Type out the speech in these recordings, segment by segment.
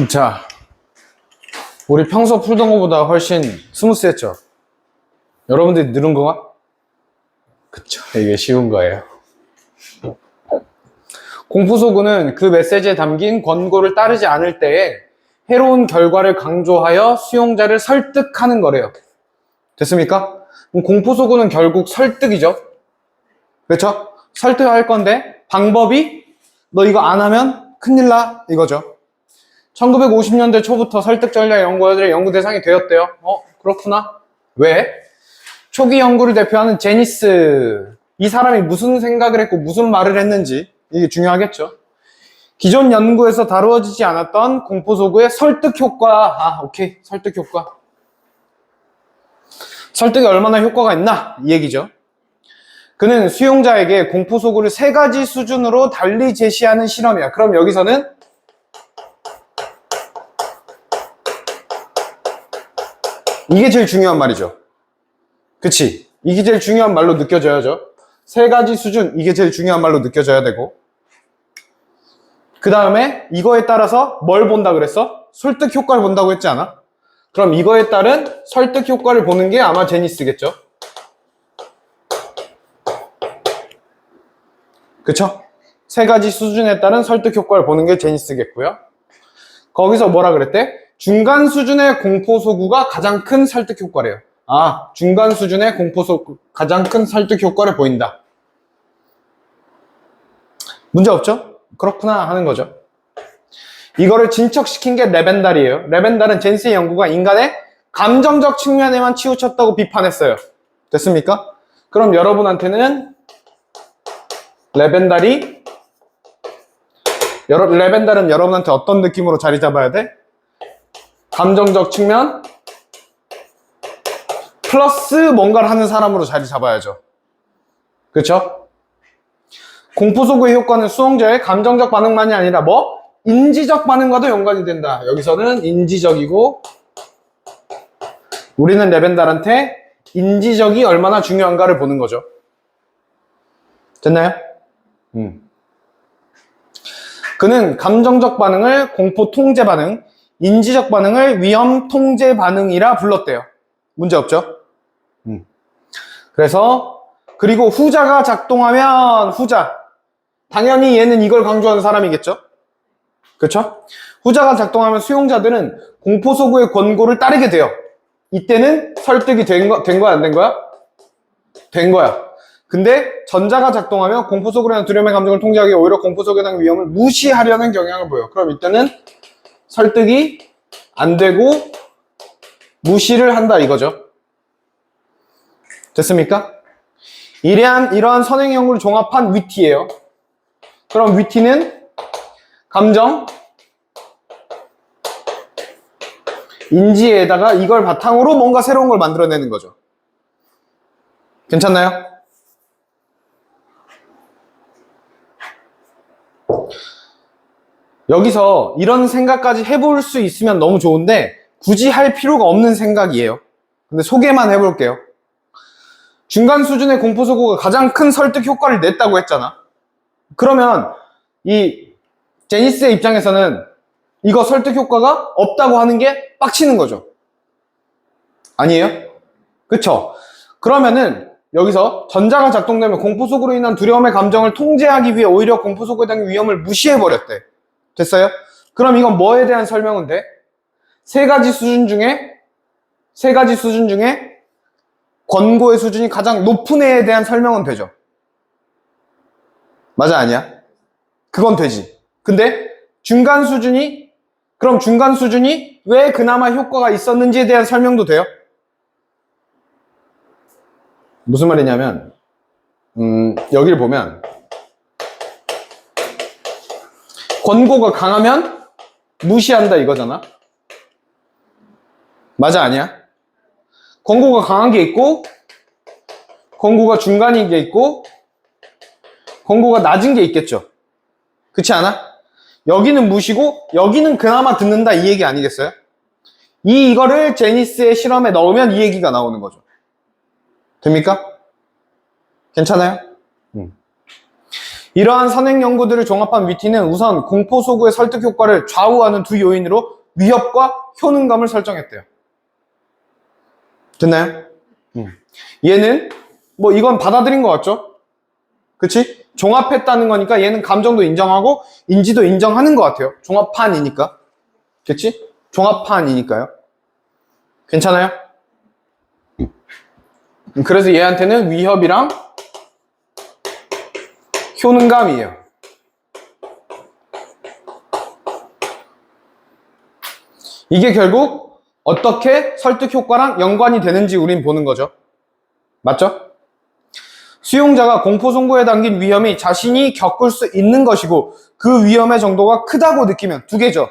자, 우리 평소 풀던 것보다 훨씬 스무스했죠? 여러분들이 늘은 거가? 그쵸, 이게 쉬운 거예요. 공포소구는 그 메시지에 담긴 권고를 따르지 않을 때에 해로운 결과를 강조하여 수용자를 설득하는 거래요. 됐습니까? 그럼 공포소구는 결국 설득이죠. 그렇죠? 설득할 건데 방법이 너 이거 안 하면 큰일 나 이거죠. 1950년대 초부터 설득 전략 연구자들의 연구 대상이 되었대요. 그렇구나. 왜? 초기 연구를 대표하는 제니스, 이 사람이 무슨 생각을 했고 무슨 말을 했는지 이게 중요하겠죠. 기존 연구에서 다루어지지 않았던 공포소구의 설득 효과. 오케이. 설득 효과. 설득이 얼마나 효과가 있나? 이 얘기죠. 그는 수용자에게 공포소구를 3가지 수준으로 달리 제시하는 실험이야. 그럼 여기서는 이게 제일 중요한 말이죠. 그치? 이게 제일 중요한 말로 느껴져야죠. 3가지 수준, 이게 제일 중요한 말로 느껴져야 되고, 그 다음에 이거에 따라서 뭘 본다 그랬어? 설득 효과를 본다고 했지 않아? 그럼 이거에 따른 설득 효과를 보는 게 아마 제니스겠죠? 그쵸? 3가지 수준에 따른 설득 효과를 보는 게 제니스겠고요. 거기서 뭐라 그랬대? 중간 수준의 공포소구가 가장 큰 설득 효과래요. 중간 수준의 공포소구 가장 큰 설득 효과를 보인다. 문제 없죠? 그렇구나 하는 거죠. 이거를 진척시킨 게 레벤달이에요. 레벤달은 제니스의 연구가 인간의 감정적 측면에만 치우쳤다고 비판했어요. 됐습니까? 그럼 여러분한테는 레벤달은 여러분한테 어떤 느낌으로 자리 잡아야 돼? 감정적 측면 플러스 뭔가를 하는 사람으로 자리 잡아야죠. 그렇죠? 공포소구의 효과는 수용자의 감정적 반응만이 아니라 인지적 반응과도 연관이 된다. 여기서는 인지적이고, 우리는 레벤달한테 인지적이 얼마나 중요한가를 보는 거죠. 됐나요? 그는 감정적 반응을 공포 통제 반응, 인지적 반응을 위험 통제 반응이라 불렀대요. 문제 없죠? 그리고 후자가 작동하면 당연히 얘는 이걸 강조하는 사람이겠죠? 그렇죠? 후자가 작동하면 수용자들은 공포소구의 권고를 따르게 돼요. 이때는 설득이 된 거야, 안 된 거야? 된 거야. 근데 전자가 작동하면 공포소구라는 두려움의 감정을 통제하기 위해 오히려 공포소구에 대한 위험을 무시하려는 경향을 보여. 그럼 이때는 설득이 안 되고 무시를 한다 이거죠. 됐습니까? 이러한 선행 연구를 종합한 위티예요. 그럼 위티는 감정, 인지에다가 이걸 바탕으로 뭔가 새로운 걸 만들어내는 거죠. 괜찮나요? 여기서 이런 생각까지 해볼 수 있으면 너무 좋은데 굳이 할 필요가 없는 생각이에요. 근데 소개만 해볼게요. 중간 수준의 공포소구가 가장 큰 설득 효과를 냈다고 했잖아. 그러면 이 제니스의 입장에서는 이거 설득 효과가 없다고 하는 게 빡치는 거죠. 아니에요? 그쵸? 그러면은 여기서 전자가 작동되면 공포소구로 인한 두려움의 감정을 통제하기 위해 오히려 공포소구에 대한 위험을 무시해버렸대. 됐어요? 그럼 이건 뭐에 대한 설명은 돼? 3가지 수준 중에 권고의 수준이 가장 높은 애에 대한 설명은 되죠. 맞아, 아니야? 그건 되지. 근데 중간 수준이 왜 그나마 효과가 있었는지에 대한 설명도 돼요? 무슨 말이냐면 여기를 보면 권고가 강하면 무시한다 이거잖아. 맞아, 아니야? 권고가 강한 게 있고, 권고가 중간인 게 있고, 권고가 낮은 게 있겠죠. 그렇지 않아? 여기는 무시고 여기는 그나마 듣는다 이 얘기 아니겠어요? 이거를 제니스의 실험에 넣으면 이 얘기가 나오는 거죠. 됩니까? 괜찮아요? 이러한 선행 연구들을 종합한 위티는 우선 공포소구의 설득 효과를 좌우하는 두 요인으로 위협과 효능감을 설정했대요. 됐나요? 얘는 뭐 이건 받아들인 것 같죠? 그치? 종합했다는 거니까 얘는 감정도 인정하고 인지도 인정하는 것 같아요. 종합판이니까. 그치? 종합판이니까요. 괜찮아요? 그래서 얘한테는 위협이랑 효능감이에요. 이게 결국 어떻게 설득 효과랑 연관이 되는지 우린 보는 거죠. 맞죠? 수용자가 공포 송구에 담긴 위험이 자신이 겪을 수 있는 것이고 그 위험의 정도가 크다고 느끼면 두 개죠.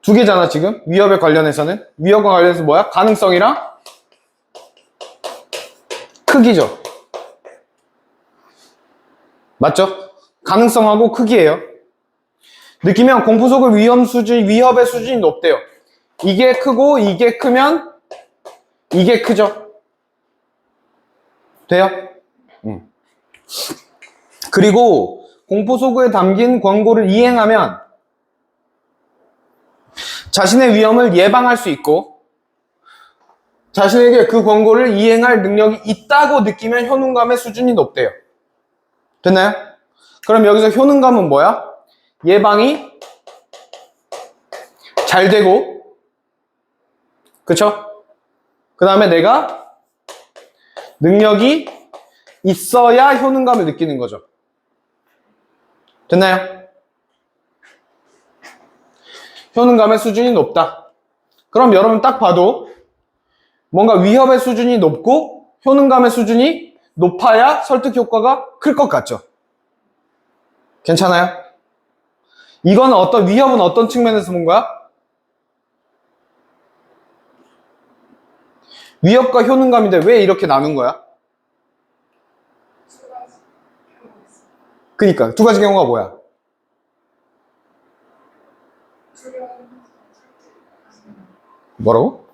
두 개잖아 지금 위협에 관련해서는. 위협과 관련해서 뭐야? 가능성이랑 크기죠. 맞죠? 가능성하고 크기예요. 느끼면 공포 속의 위협의 수준이 높대요. 이게 크고 이게 크면 이게 크죠. 돼요? 그리고 공포 소구에 담긴 권고를 이행하면 자신의 위험을 예방할 수 있고 자신에게 그 권고를 이행할 능력이 있다고 느끼면 효능감의 수준이 높대요. 됐나요? 그럼 여기서 효능감은 뭐야? 예방이 잘 되고 그쵸? 그 다음에 내가 능력이 있어야 효능감을 느끼는 거죠. 됐나요? 효능감의 수준이 높다. 그럼 여러분 딱 봐도 뭔가 위협의 수준이 높고 효능감의 수준이 높아야 설득 효과가 클 것 같죠? 괜찮아요? 이건 위협은 어떤 측면에서 본 거야? 위협과 효능감인데 왜 이렇게 나눈 거야? 그니까 두 가지 경우가 뭐야? 뭐라고?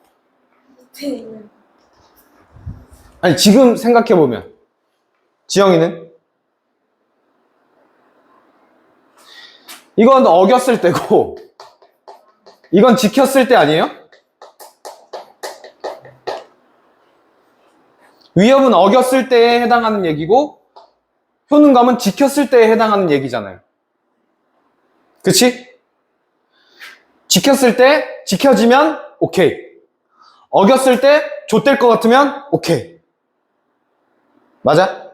아니 지금 생각해보면 지영이는? 이건 어겼을 때고 이건 지켰을 때 아니에요? 위협은 어겼을 때에 해당하는 얘기고 효능감은 지켰을 때에 해당하는 얘기잖아요. 그치? 지켰을 때 지켜지면 오케이. 어겼을 때 좆될 것 같으면 오케이. 맞아?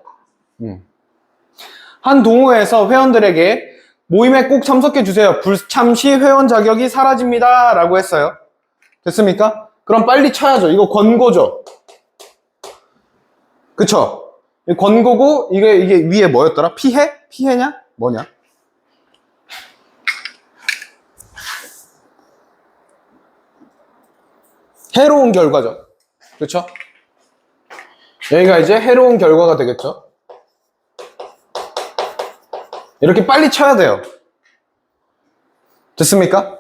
한 동호회에서 회원들에게 모임에 꼭 참석해 주세요. 불참 시 회원 자격이 사라집니다. 라고 했어요. 됐습니까? 그럼 빨리 쳐야죠. 이거 권고죠. 그쵸? 권고고 이게 위에 뭐였더라? 피해? 피해냐? 뭐냐? 해로운 결과죠. 그쵸? 여기가 이제 해로운 결과가 되겠죠? 이렇게 빨리 쳐야 돼요. 됐습니까?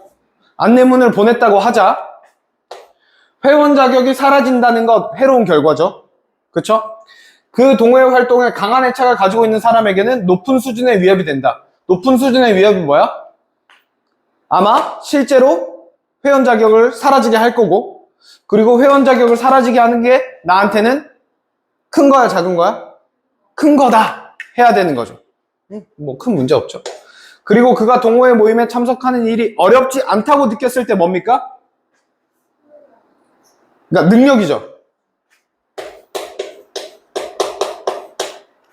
안내문을 보냈다고 하자. 회원 자격이 사라진다는 것 해로운 결과죠. 그쵸? 그 동호회 활동에 강한 애착을 가지고 있는 사람에게는 높은 수준의 위협이 된다. 높은 수준의 위협이 뭐야? 아마 실제로 회원 자격을 사라지게 할 거고 그리고 회원 자격을 사라지게 하는 게 나한테는 큰 거야 작은 거야? 큰 거다 해야 되는 거죠. 뭐 큰 문제 없죠. 그리고 그가 동호회 모임에 참석하는 일이 어렵지 않다고 느꼈을 때 뭡니까? 그러니까 능력이죠.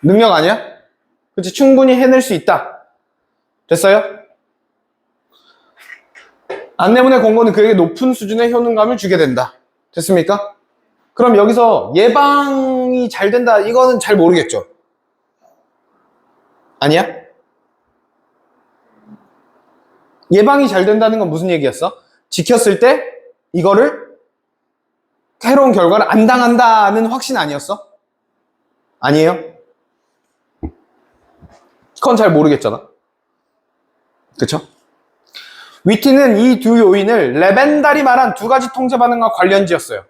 능력 아니야? 그치? 충분히 해낼 수 있다. 됐어요? 안내문의 권고는 그에게 높은 수준의 효능감을 주게 된다. 됐습니까? 그럼 여기서 예방이 잘 된다 이거는 잘 모르겠죠? 아니야? 예방이 잘 된다는 건 무슨 얘기였어? 지켰을 때 이거를 해로운 결과를 안 당한다는 확신 아니었어? 아니에요? 그건 잘 모르겠잖아. 그쵸? 위티는 이 두 요인을 레벤달이 말한 두 가지 통제 반응과 관련 지었어요.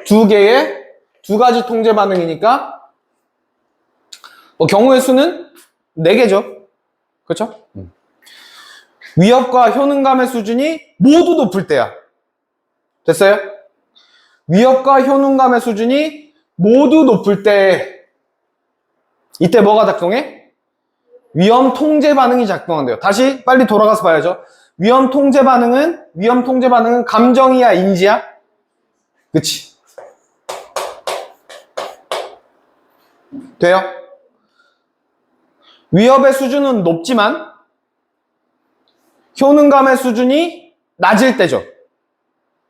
두 개의 두 가지 통제 반응이니까 뭐 경우의 수는 4개죠. 그렇죠? 위협과 효능감의 수준이 모두 높을 때야. 됐어요? 위협과 효능감의 수준이 모두 높을 때 이때 뭐가 작동해? 위험 통제 반응이 작동한대요. 다시 빨리 돌아가서 봐야죠. 위험 통제 반응은 감정이야, 인지야? 그치? 돼요? 위협의 수준은 높지만 효능감의 수준이 낮을 때죠.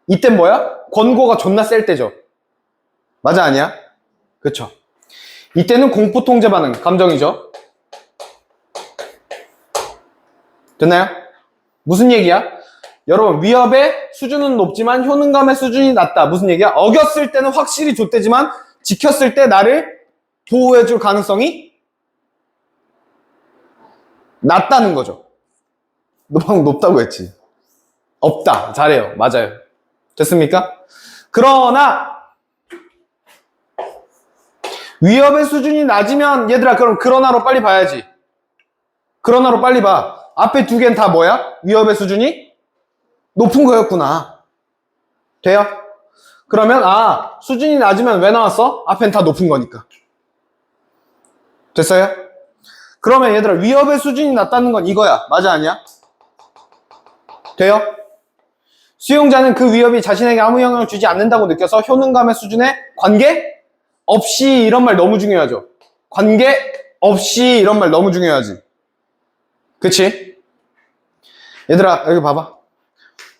이땐 뭐야? 권고가 존나 셀 때죠. 맞아, 아니야? 그쵸? 이때는 공포 통제 반응, 감정이죠. 됐나요? 무슨 얘기야? 여러분, 위협의 수준은 높지만 효능감의 수준이 낮다. 무슨 얘기야? 어겼을 때는 확실히 좆대지만 지켰을 때 나를 보호해줄 가능성이 낮다는 거죠. 너 방금 높다고 했지? 없다. 잘해요. 맞아요. 됐습니까? 그러나 위협의 수준이 낮으면 얘들아 그럼 그러나로 빨리 봐야지. 그러나로 빨리 봐. 앞에 두 개는 다 뭐야? 위협의 수준이 높은 거였구나. 돼요? 그러면 수준이 낮으면 왜 나왔어? 앞엔 다 높은 거니까. 됐어요? 그러면 얘들아 위협의 수준이 낮다는 건 이거야. 맞아, 아니야? 돼요? 수용자는 그 위협이 자신에게 아무 영향을 주지 않는다고 느껴서 효능감의 수준에 관계 없이 이런 말 너무 중요하죠. 관계 없이 이런 말 너무 중요하지. 그치? 얘들아 여기 봐봐.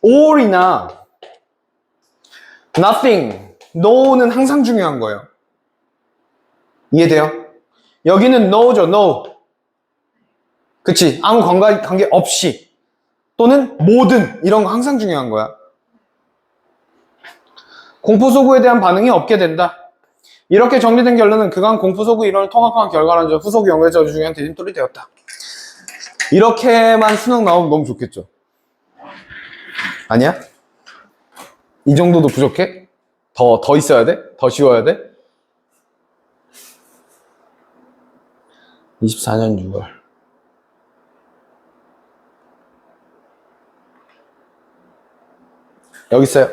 all이나 nothing, no는 항상 중요한 거예요. 이해돼요? 여기는 no죠, no. 그치? 아무 관계 없이 또는 모든 이런 거 항상 중요한 거야. 공포소구에 대한 반응이 없게 된다. 이렇게 정리된 결론은 그간 공포소구 이론을 통합한 결과라는 후속 연구에서 중요한 디딤돌이 되었다. 이렇게만 수능 나오면 너무 좋겠죠? 아니야? 이 정도도 부족해? 더 있어야 돼? 더 쉬워야 돼? 24년 6월. 여기 있어요.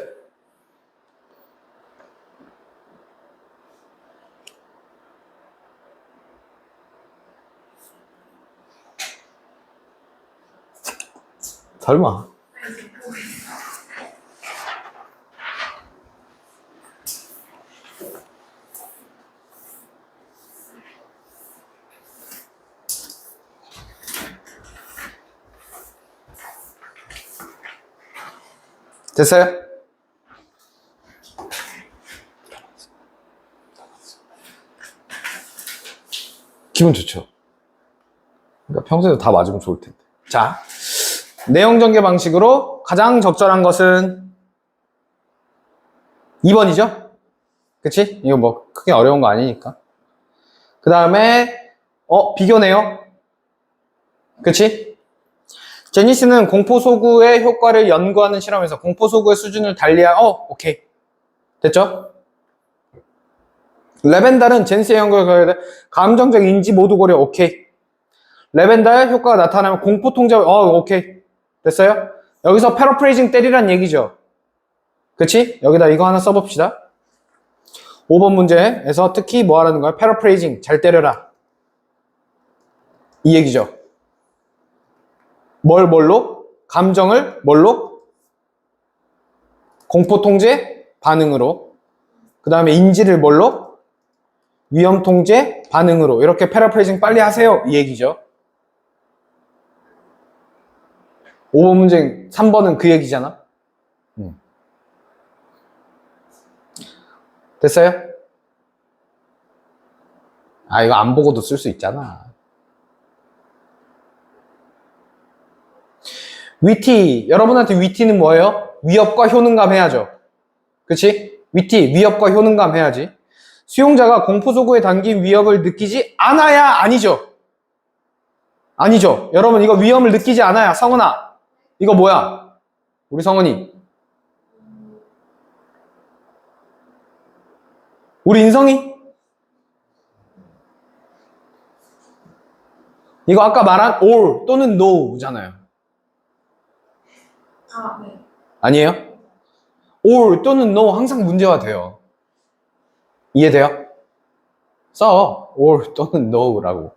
설마. 됐어요? 기분 좋죠? 그러니까 평소에도 다 맞으면 좋을 텐데. 자, 내용 전개 방식으로 가장 적절한 것은 2번이죠? 그치? 이거 뭐 크게 어려운 거 아니니까. 그 다음에 비교네요. 그치? 제니스는 공포소구의 효과를 연구하는 실험에서 공포소구의 수준을 오케이. 됐죠? 레벤달은 제니스의 연구에 가야 돼. 감정적 인지 모두 고려, 오케이. 레벤달 효과가 나타나면 공포 통제, 오케이. 됐어요? 여기서 패러프레이징 때리란 얘기죠. 그치? 여기다 이거 하나 써봅시다. 5번 문제에서 특히 뭐 하라는 거야? 패러프레이징, 잘 때려라. 이 얘기죠. 뭘로? 감정을 뭘로? 공포 통제 반응으로. 그 다음에 인지를 뭘로? 위험 통제 반응으로. 이렇게 패러프레이징 빨리 하세요. 이 얘기죠. 5번 문제 3번은 그 얘기잖아. 됐어요? 이거 안 보고도 쓸 수 있잖아. 위티, 여러분한테 위티는 뭐예요? 위협과 효능감 해야죠. 그치? 위티, 위협과 효능감 해야지. 수용자가 공포소구에 담긴 위협을 느끼지 않아야 아니죠. 아니죠. 여러분 이거 위험을 느끼지 않아야. 성은아, 이거 뭐야? 우리 성은이. 우리 인성이? 이거 아까 말한 or 또는 no잖아요. 아, 네. 아니에요? or 또는 no 항상 문제화 돼요. 이해돼요? 써. or 또는 no라고.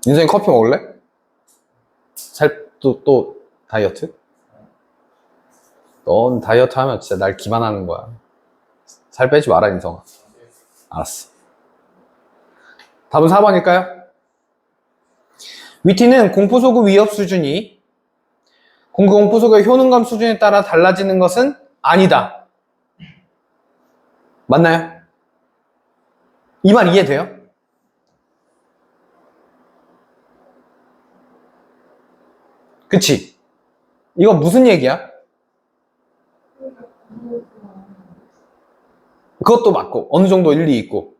인생이 커피 먹을래? 또 다이어트? 넌 다이어트 하면 진짜 날 기만하는 거야. 살 빼지 마라, 인성아. 알았어. 답은 4번일까요? 위티는 공포소급 위협 수준이 공포소급의 효능감 수준에 따라 달라지는 것은 아니다. 맞나요? 이 말 이해돼요? 그치? 이거 무슨 얘기야? 그것도 맞고 어느 정도 일리 있고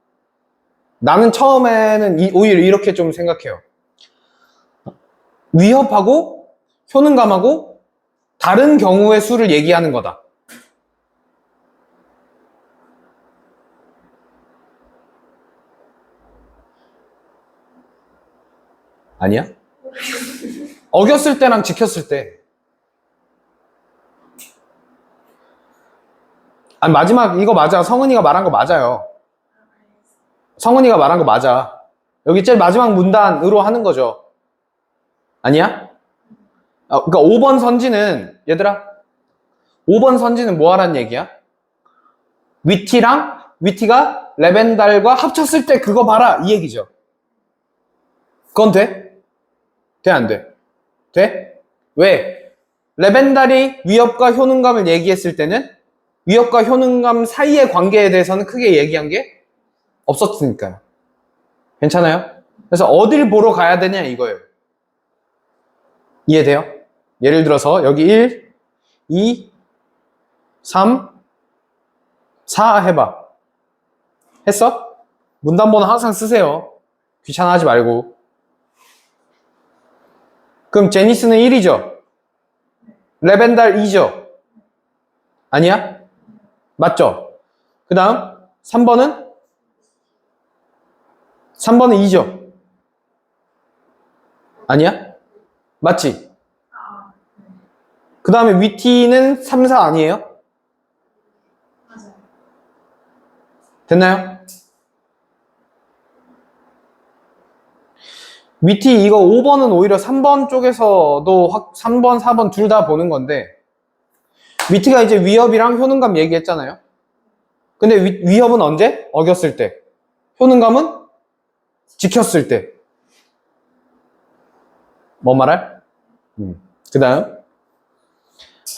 나는 처음에는 오히려 이렇게 좀 생각해요. 위협하고 효능감하고 다른 경우의 수를 얘기하는 거다. 아니야? 어겼을 때랑 지켰을 때. 아니, 마지막 이거 맞아. 성은이가 말한 거 맞아요. 성은이가 말한 거 맞아. 여기 제일 마지막 문단으로 하는 거죠. 아니야? 그러니까 5번 선지는 얘들아 5번 선지는 뭐 하란 얘기야? 위티가 레벤달과 합쳤을 때 그거 봐라 이 얘기죠. 그건 돼? 돼, 안 돼? 돼? 왜? 레벤달이 위협과 효능감을 얘기했을 때는 위협과 효능감 사이의 관계에 대해서는 크게 얘기한 게 없었으니까요. 괜찮아요? 그래서 어딜 보러 가야 되냐 이거예요. 이해돼요? 예를 들어서 여기 1, 2, 3, 4 해봐. 했어? 문단번호 항상 쓰세요. 귀찮아하지 말고. 그럼 제니스는 1이죠? 레벤달 2죠? 아니야? 맞죠? 그 다음 3번은? 3번은 2죠? 아니야? 맞지? 그 다음에 위티는 3, 4 아니에요? 맞아요. 됐나요? 위티 이거 5번은 오히려 3번 쪽에서도 3번, 4번 둘 다 보는 건데 위티가 이제 위협이랑 효능감 얘기했잖아요. 근데 위협은 언제? 어겼을 때. 효능감은 지켰을 때. 뭐 말할? 그 다음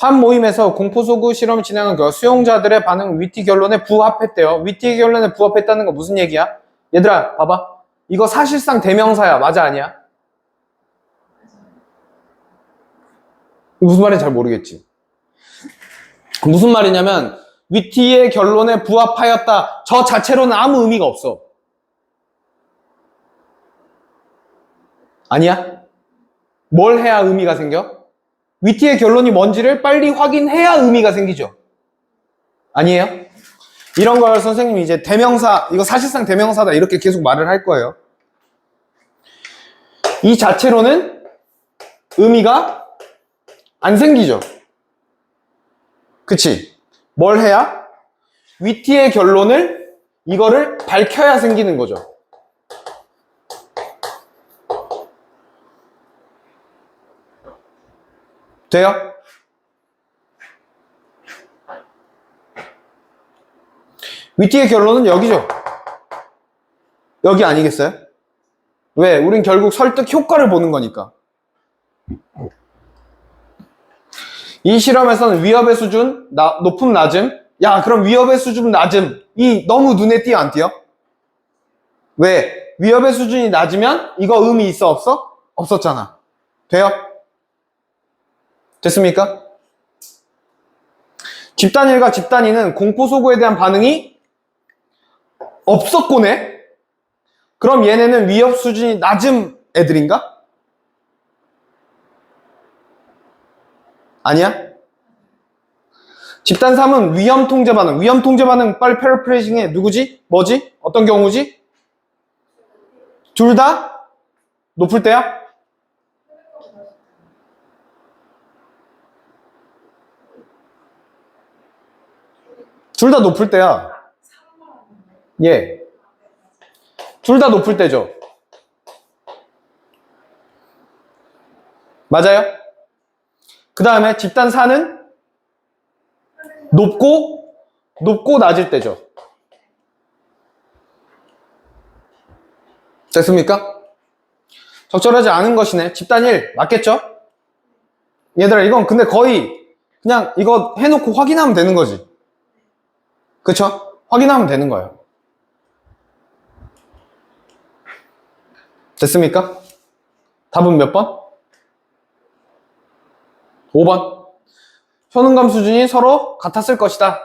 한 모임에서 공포소구 실험을 진행한 결과 수용자들의 반응은 위티 결론에 부합했대요. 위티 결론에 부합했다는 거 무슨 얘기야? 얘들아 봐봐. 이거 사실상 대명사야. 맞아 아니야? 무슨 말인지 잘 모르겠지. 무슨 말이냐면 위티의 결론에 부합하였다. 저 자체로는 아무 의미가 없어. 아니야? 뭘 해야 의미가 생겨? 위티의 결론이 뭔지를 빨리 확인해야 의미가 생기죠. 아니에요? 이런 걸 선생님이 이제 대명사, 이거 사실상 대명사다 이렇게 계속 말을 할 거예요. 이 자체로는 의미가 안 생기죠. 그치? 뭘 해야? 위티의 결론을 이거를 밝혀야 생기는 거죠. 돼요? 위티의 결론은 여기죠. 여기 아니겠어요? 왜? 우린 결국 설득 효과를 보는 거니까. 이 실험에서는 위협의 수준, 높음, 낮음. 야, 그럼 위협의 수준, 낮음. 이 너무 눈에 띄어, 안 띄어? 왜? 위협의 수준이 낮으면 이거 의미 있어, 없어? 없었잖아. 돼요? 됐습니까? 집단 1과 집단 2는 공포소구에 대한 반응이 없었고네? 그럼 얘네는 위협 수준이 낮은 애들인가? 아니야? 집단 3은 위험 통제 반응. 위험 통제 반응 빨리 패러프레이징해. 누구지? 뭐지? 어떤 경우지? 둘 다 높을 때야? 둘 다 높을 때야. 예. 둘 다 높을 때죠. 맞아요? 그 다음에 집단 4는 높고 낮을 때죠. 됐습니까? 적절하지 않은 것이네. 집단 1 맞겠죠? 얘들아 이건 근데 거의 그냥 이거 해놓고 확인하면 되는 거지. 그쵸? 확인하면 되는 거예요. 됐습니까? 답은 몇 번? 5번. 효능감 수준이 서로 같았을 것이다.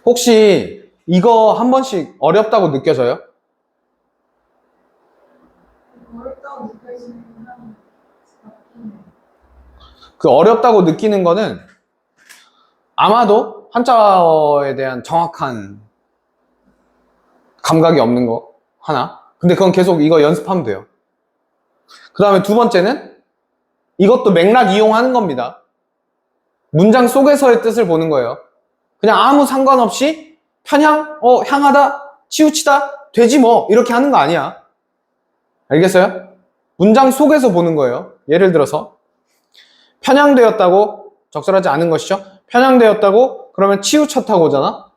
혹시 이거 한 번씩 어렵다고 느껴져요? 어렵다고 느껴지는 건 그 어렵다고 느끼는 거는 아마도 한자어에 대한 정확한 감각이 없는 거 하나. 근데 그건 계속 이거 연습하면 돼요. 그 다음에 두 번째는 이것도 맥락 이용하는 겁니다. 문장 속에서의 뜻을 보는 거예요. 그냥 아무 상관없이 편향, 향하다, 치우치다, 되지 뭐 이렇게 하는 거 아니야. 알겠어요? 문장 속에서 보는 거예요. 예를 들어서 편향되었다고 적절하지 않은 것이죠. 편향되었다고 그러면 치우쳤다고 오잖아.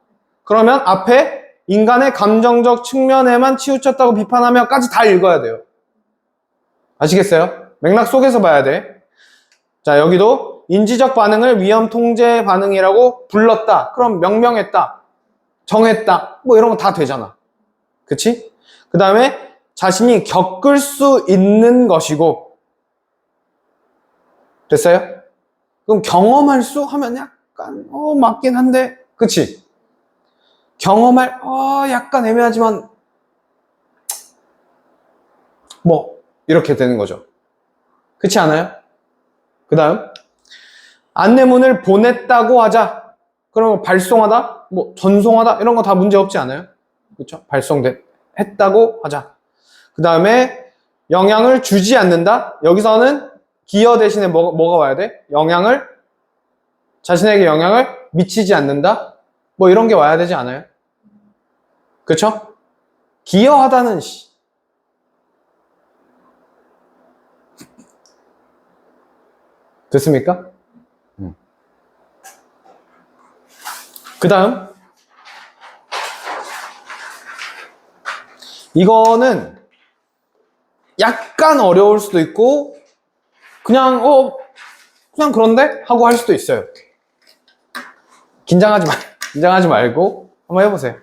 그러면 앞에 인간의 감정적 측면에만 치우쳤다고 비판하며까지 다 읽어야 돼요. 아시겠어요? 맥락 속에서 봐야 돼. 자, 여기도 인지적 반응을 위험 통제 반응이라고 불렀다. 그럼 명명했다. 정했다. 뭐 이런 거 다 되잖아. 그치? 그 다음에 자신이 겪을 수 있는 것이고. 됐어요? 그럼 경험할 수 하면 약간 맞긴 한데 그치? 경험할 약간 애매하지만 뭐 이렇게 되는 거죠. 그렇지 않아요? 그 다음 안내문을 보냈다고 하자. 그러면 발송하다, 뭐 전송하다 이런 거 다 문제 없지 않아요? 그렇죠? 했다고 하자. 그 다음에 영향을 주지 않는다. 여기서는 기여 대신에 뭐가 와야 돼? 자신에게 영향을 미치지 않는다. 뭐 이런 게 와야 되지 않아요? 그렇죠? 기여하다는 됐습니까? 그 다음 이거는 약간 어려울 수도 있고 그냥 그냥 그런데? 하고 할 수도 있어요. 긴장하지 말고 한번 해보세요.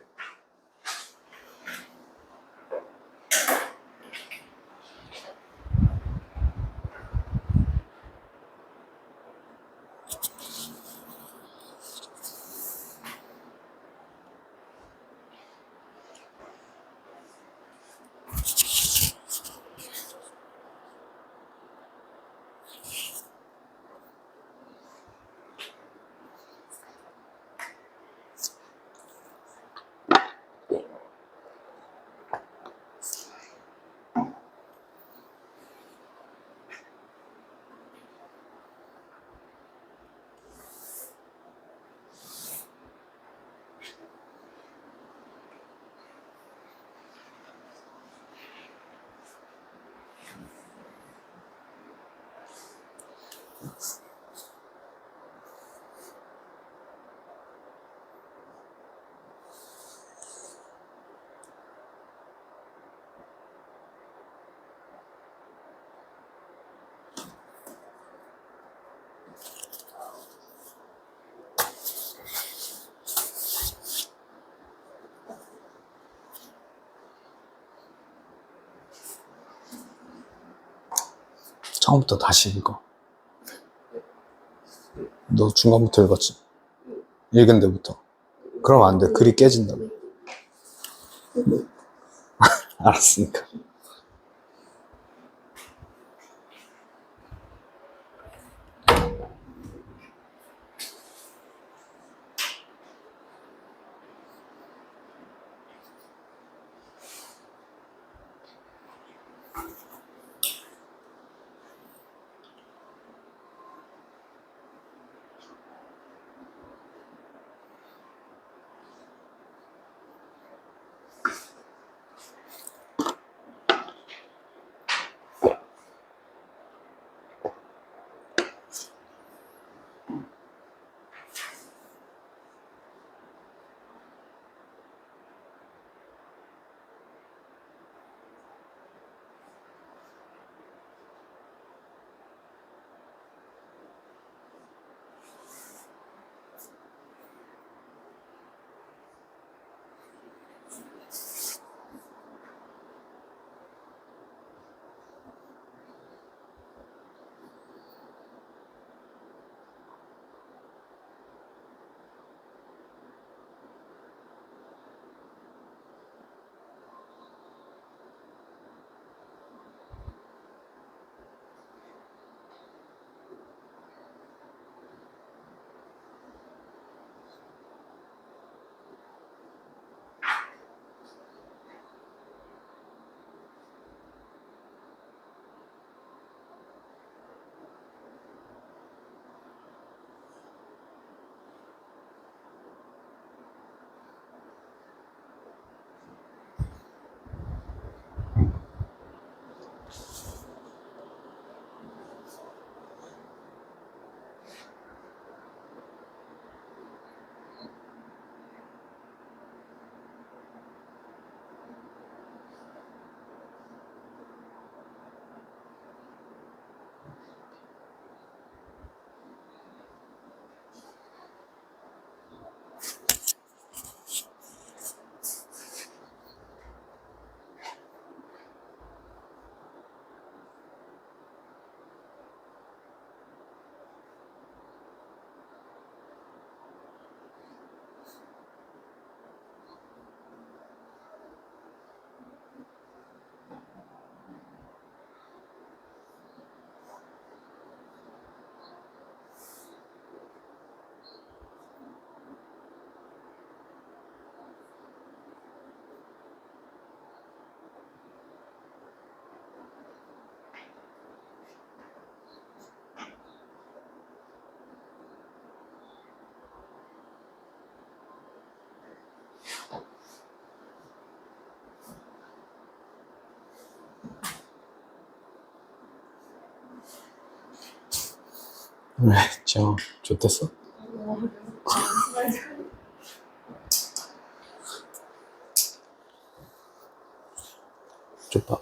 처음부터 다시 읽어. 너 중간부터 읽었지? 읽은 데부터. 그러면 안 돼. 글이 깨진다고. 알았으니까. 왜? 지영, 좋댔어? 좁다.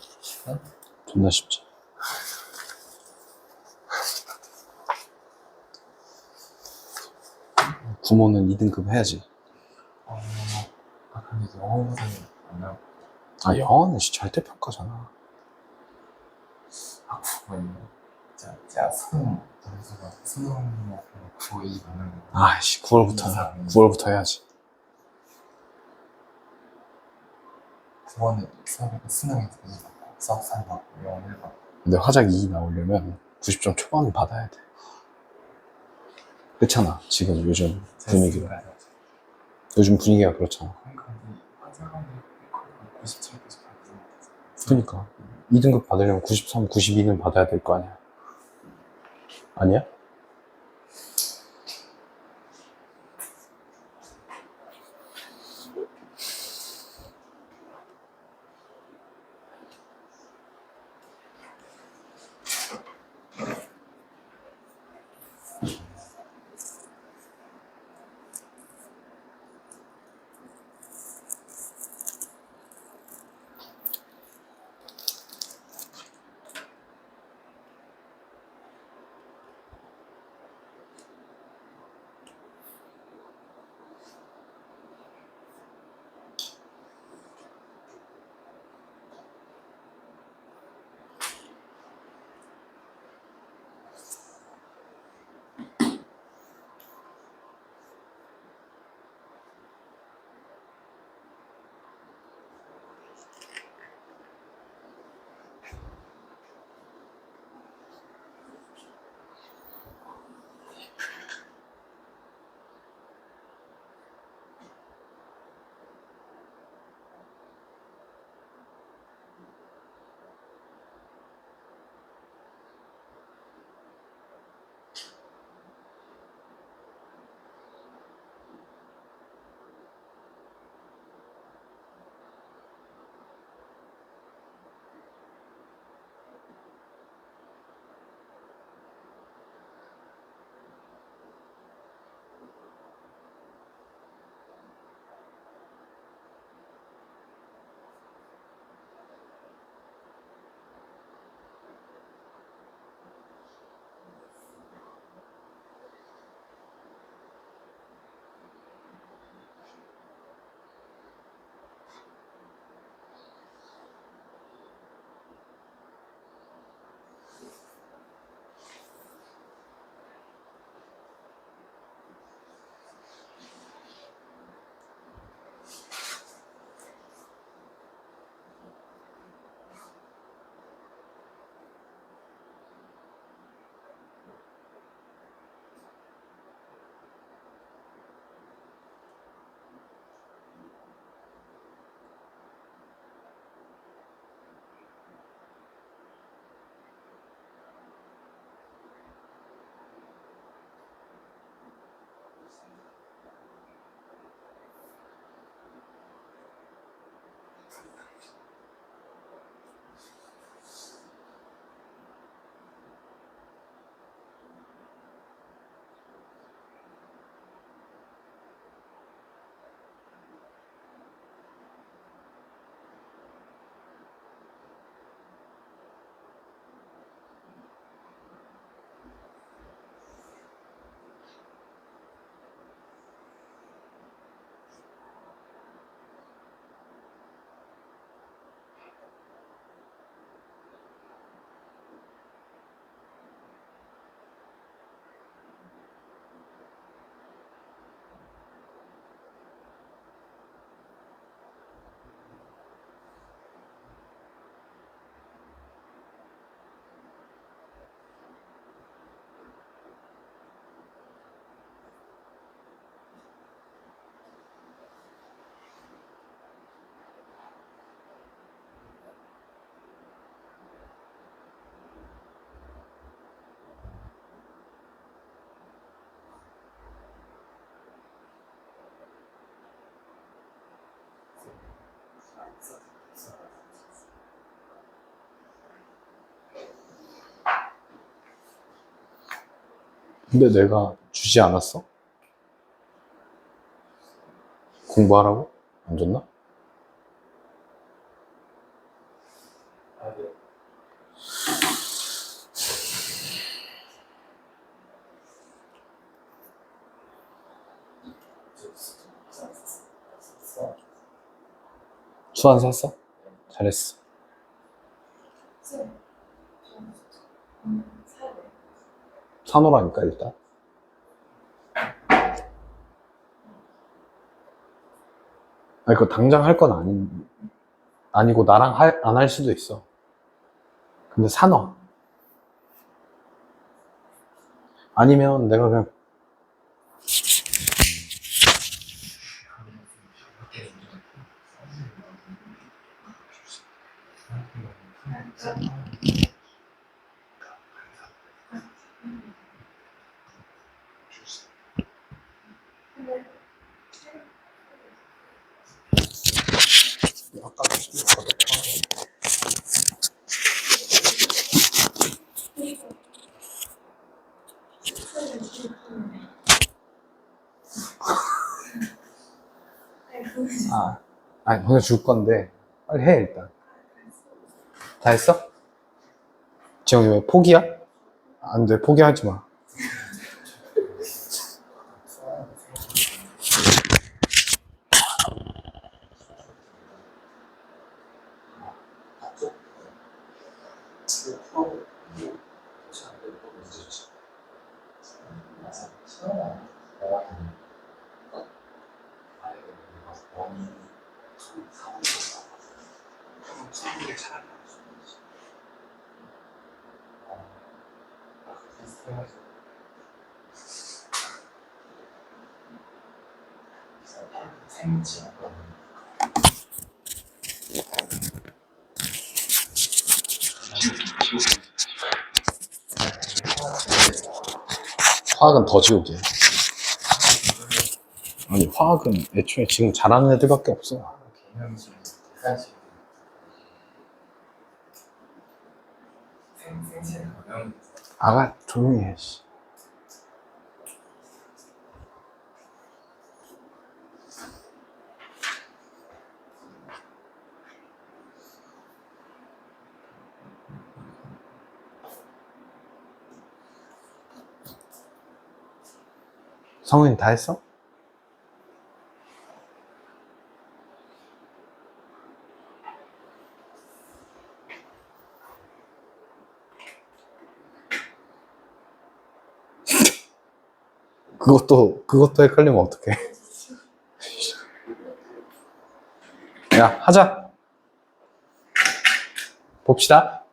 존나 쉽지. 구모는 2등급 해야지. 근데 영어보다는 안 나올 아, 영어는 진짜 절대평가잖아. 국어예요. 제가 수능 점수가 수능 거의 많은 거. 아이씨, 9월부터 해야지. 9번은 수능에서 수학 3 받고 영어 1 받고. 근데 화작 2 나오려면 90점 초반은 받아야 돼. 그렇잖아, 지금 요즘 분위기가. 요즘 분위기가 그렇잖아. 그러니까 화작은 97, 98 그러니까 2등급 받으려면 93, 92는 받아야 될 거 아니야. 아니야? 근데 내가 주지 않았어? 공부하라고? 안 줬나? 수안 샀어? 잘했어. 사야 돼. 사놓으라니까 일단. 아니 그거 당장 할 건 아니고 나랑 안 할 수도 있어. 근데 사놔. 아니면 내가 그냥 아니 보내줄 건데 빨리 해 일단. 다 했어? 지영이 왜 포기야? 안 돼, 포기하지 마. 화학은 더 지우개. 아니 화학은 애초에 지금 잘하는 애들밖에 없어. 개념식, 계산식. 생체 변형. 아가 조용히 해. 씨. 성은이 다 했어? 그것도 헷갈리면 어떡해. 야, 하자. 봅시다.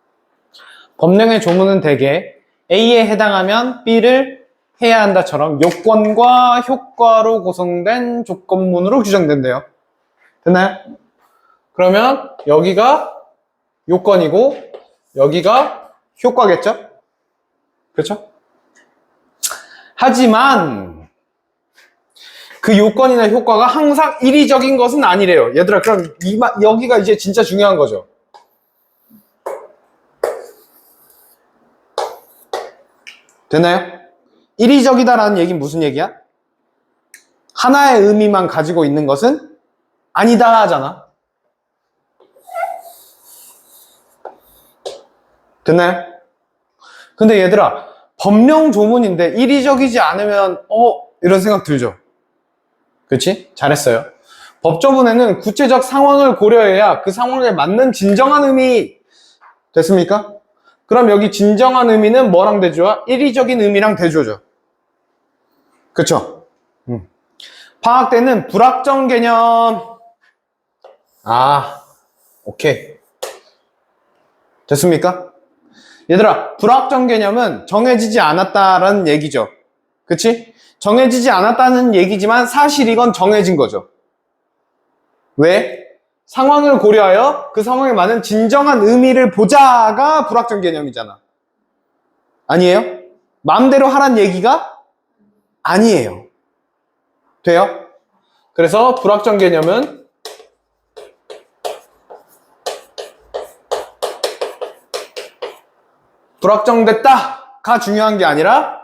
법령의 조문은 대개 A에 해당하면 B를 해야 한다처럼 요건과 효과로 구성된 조건문으로 규정된대요. 됐나요? 그러면 여기가 요건이고 여기가 효과겠죠? 그렇죠? 하지만 그 요건이나 효과가 항상 일의적인 것은 아니래요. 얘들아, 그럼 여기가 이제 진짜 중요한 거죠. 됐나요? 일의적이다라는 얘기는 무슨 얘기야? 하나의 의미만 가지고 있는 것은 아니다 하잖아. 됐나요? 근데 얘들아, 법령 조문인데 일의적이지 않으면 이런 생각 들죠? 그렇지? 잘했어요. 법조문에는 구체적 상황을 고려해야 그 상황에 맞는 진정한 의미 됐습니까? 그럼 여기 진정한 의미는 뭐랑 대조야? 일의적인 의미랑 대조죠. 그쵸? 방학 때는 불확정 개념. 오케이. 됐습니까? 얘들아, 불확정 개념은 정해지지 않았다라는 얘기죠. 그치? 정해지지 않았다는 얘기지만 사실 이건 정해진 거죠. 왜? 상황을 고려하여 그 상황에 맞는 진정한 의미를 보자가 불확정 개념이잖아. 아니에요? 마음대로 하란 얘기가 아니에요. 돼요? 그래서 불확정 개념은 불확정됐다가 중요한 게 아니라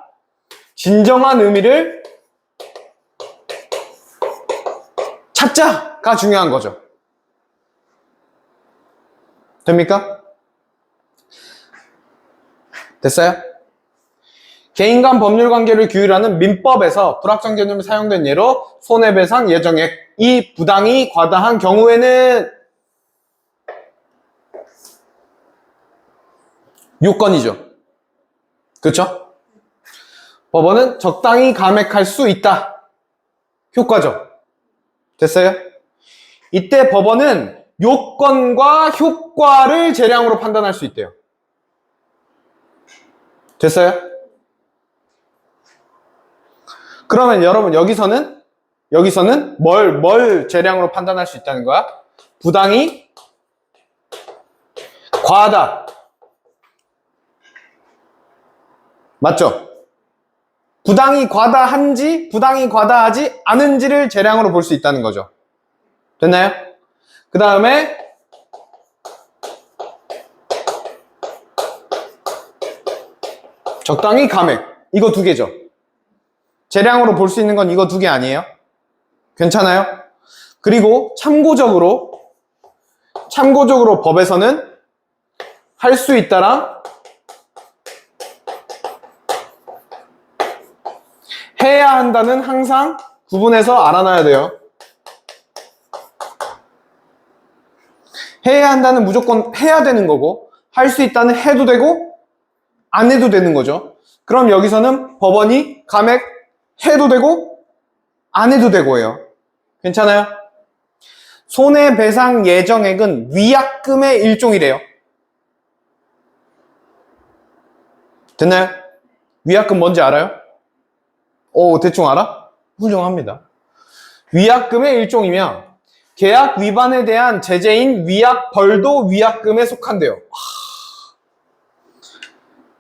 진정한 의미를 찾자가 중요한 거죠. 됩니까? 됐어요? 개인 간 법률 관계를 규율하는 민법에서 불확정 개념이 사용된 예로 손해배상 예정액, 이 부당이 과다한 경우에는 요건이죠. 그렇죠? 법원은 적당히 감액할 수 있다. 효과죠. 됐어요? 이때 법원은 요건과 효과를 재량으로 판단할 수 있대요. 됐어요? 그러면 여러분 여기서는 뭘 재량으로 판단할 수 있다는 거야? 부당이 과하다. 맞죠? 부당이 과다한지 부당이 과다하지 않은지를 재량으로 볼 수 있다는 거죠. 됐나요? 그 다음에 적당히 감액, 이거 두 개죠. 재량으로 볼 수 있는 건 이거 두 개 아니에요? 괜찮아요? 그리고 참고적으로 법에서는 할 수 있다랑 해야 한다는 항상 구분해서 알아놔야 돼요. 해야 한다는 무조건 해야 되는 거고, 할 수 있다는 해도 되고 안 해도 되는 거죠. 그럼 여기서는 법원이 감액 해도 되고 안 해도 되고예요. 괜찮아요? 손해배상 예정액은 위약금의 일종이래요. 됐나요? 위약금 뭔지 알아요? 오, 대충 알아? 훌륭합니다. 위약금의 일종이면 계약 위반에 대한 제재인 위약벌도 위약금에 속한대요.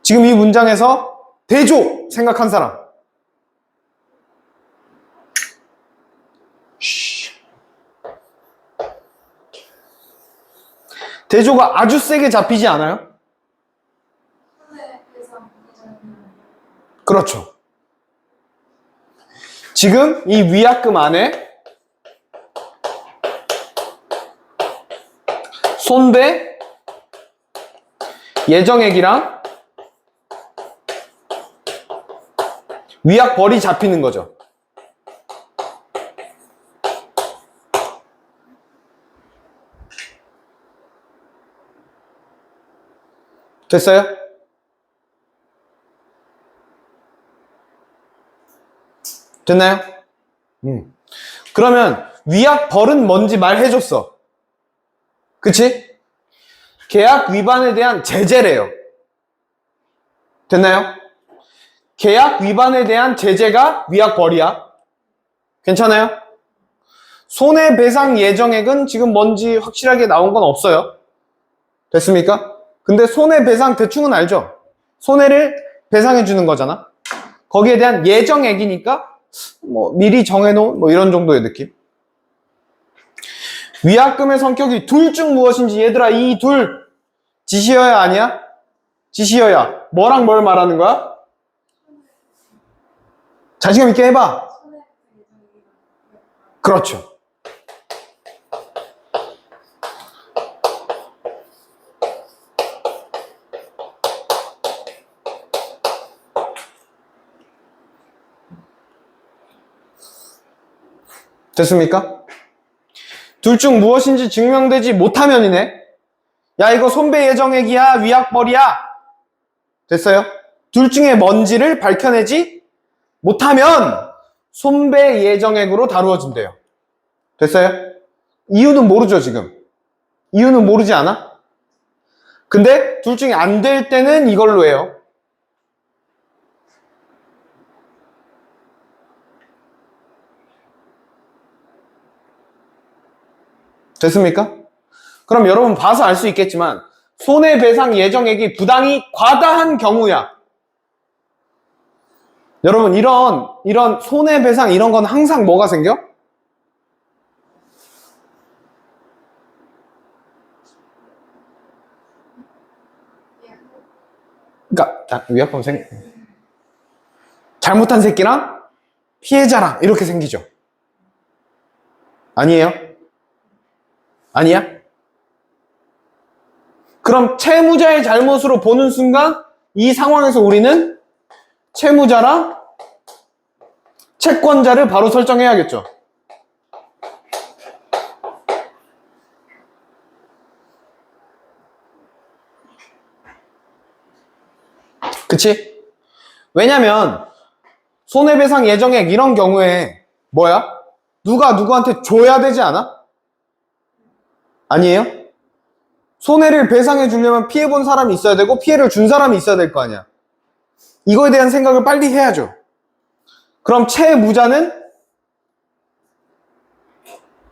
지금 이 문장에서 대조 생각한 사람. 대조가 아주 세게 잡히지 않아요? 손해배상 예정액. 그렇죠. 지금 이 위약금 안에 손배 예정액이랑 위약벌이 잡히는 거죠. 됐어요? 됐나요? 그러면 위약벌은 뭔지 말해줬어. 그치? 계약 위반에 대한 제재래요. 됐나요? 계약 위반에 대한 제재가 위약벌이야. 괜찮아요? 손해배상 예정액은 지금 뭔지 확실하게 나온 건 없어요. 됐습니까? 근데 손해배상 대충은 알죠? 손해를 배상해 주는 거잖아. 거기에 대한 예정액이니까 뭐 미리 정해놓은 뭐 이런 정도의 느낌. 위약금의 성격이 둘 중 무엇인지, 얘들아, 이 둘 지시여야 아니야? 지시여야. 뭐랑 뭘 말하는 거야? 자신감 있게 해봐. 손해배상 예정액이랑 그렇죠. 됐습니까? 둘 중 무엇인지 증명되지 못하면이네. 야, 이거 손배 예정액이야, 위약벌이야. 됐어요? 둘 중에 뭔지를 밝혀내지 못하면 손배 예정액으로 다루어진대요. 됐어요? 이유는 모르죠, 지금. 이유는 모르지 않아? 근데 둘 중에 안 될 때는 이걸로 해요. 됐습니까? 그럼 여러분 봐서 알 수 있겠지만 손해배상 예정액이 부당이 과다한 경우야. 여러분 이런 손해배상 이런 건 항상 뭐가 생겨? 그러니까 위약금 잘못한 새끼랑 피해자랑 이렇게 생기죠. 아니에요? 아니야? 그럼 채무자의 잘못으로 보는 순간 이 상황에서 우리는 채무자랑 채권자를 바로 설정해야겠죠. 그치? 왜냐면 손해배상 예정액 이런 경우에 뭐야? 누가 누구한테 줘야 되지 않아? 아니에요? 손해를 배상해 주려면 피해본 사람이 있어야 되고 피해를 준 사람이 있어야 될 거 아니야. 이거에 대한 생각을 빨리 해야죠. 그럼 채무자는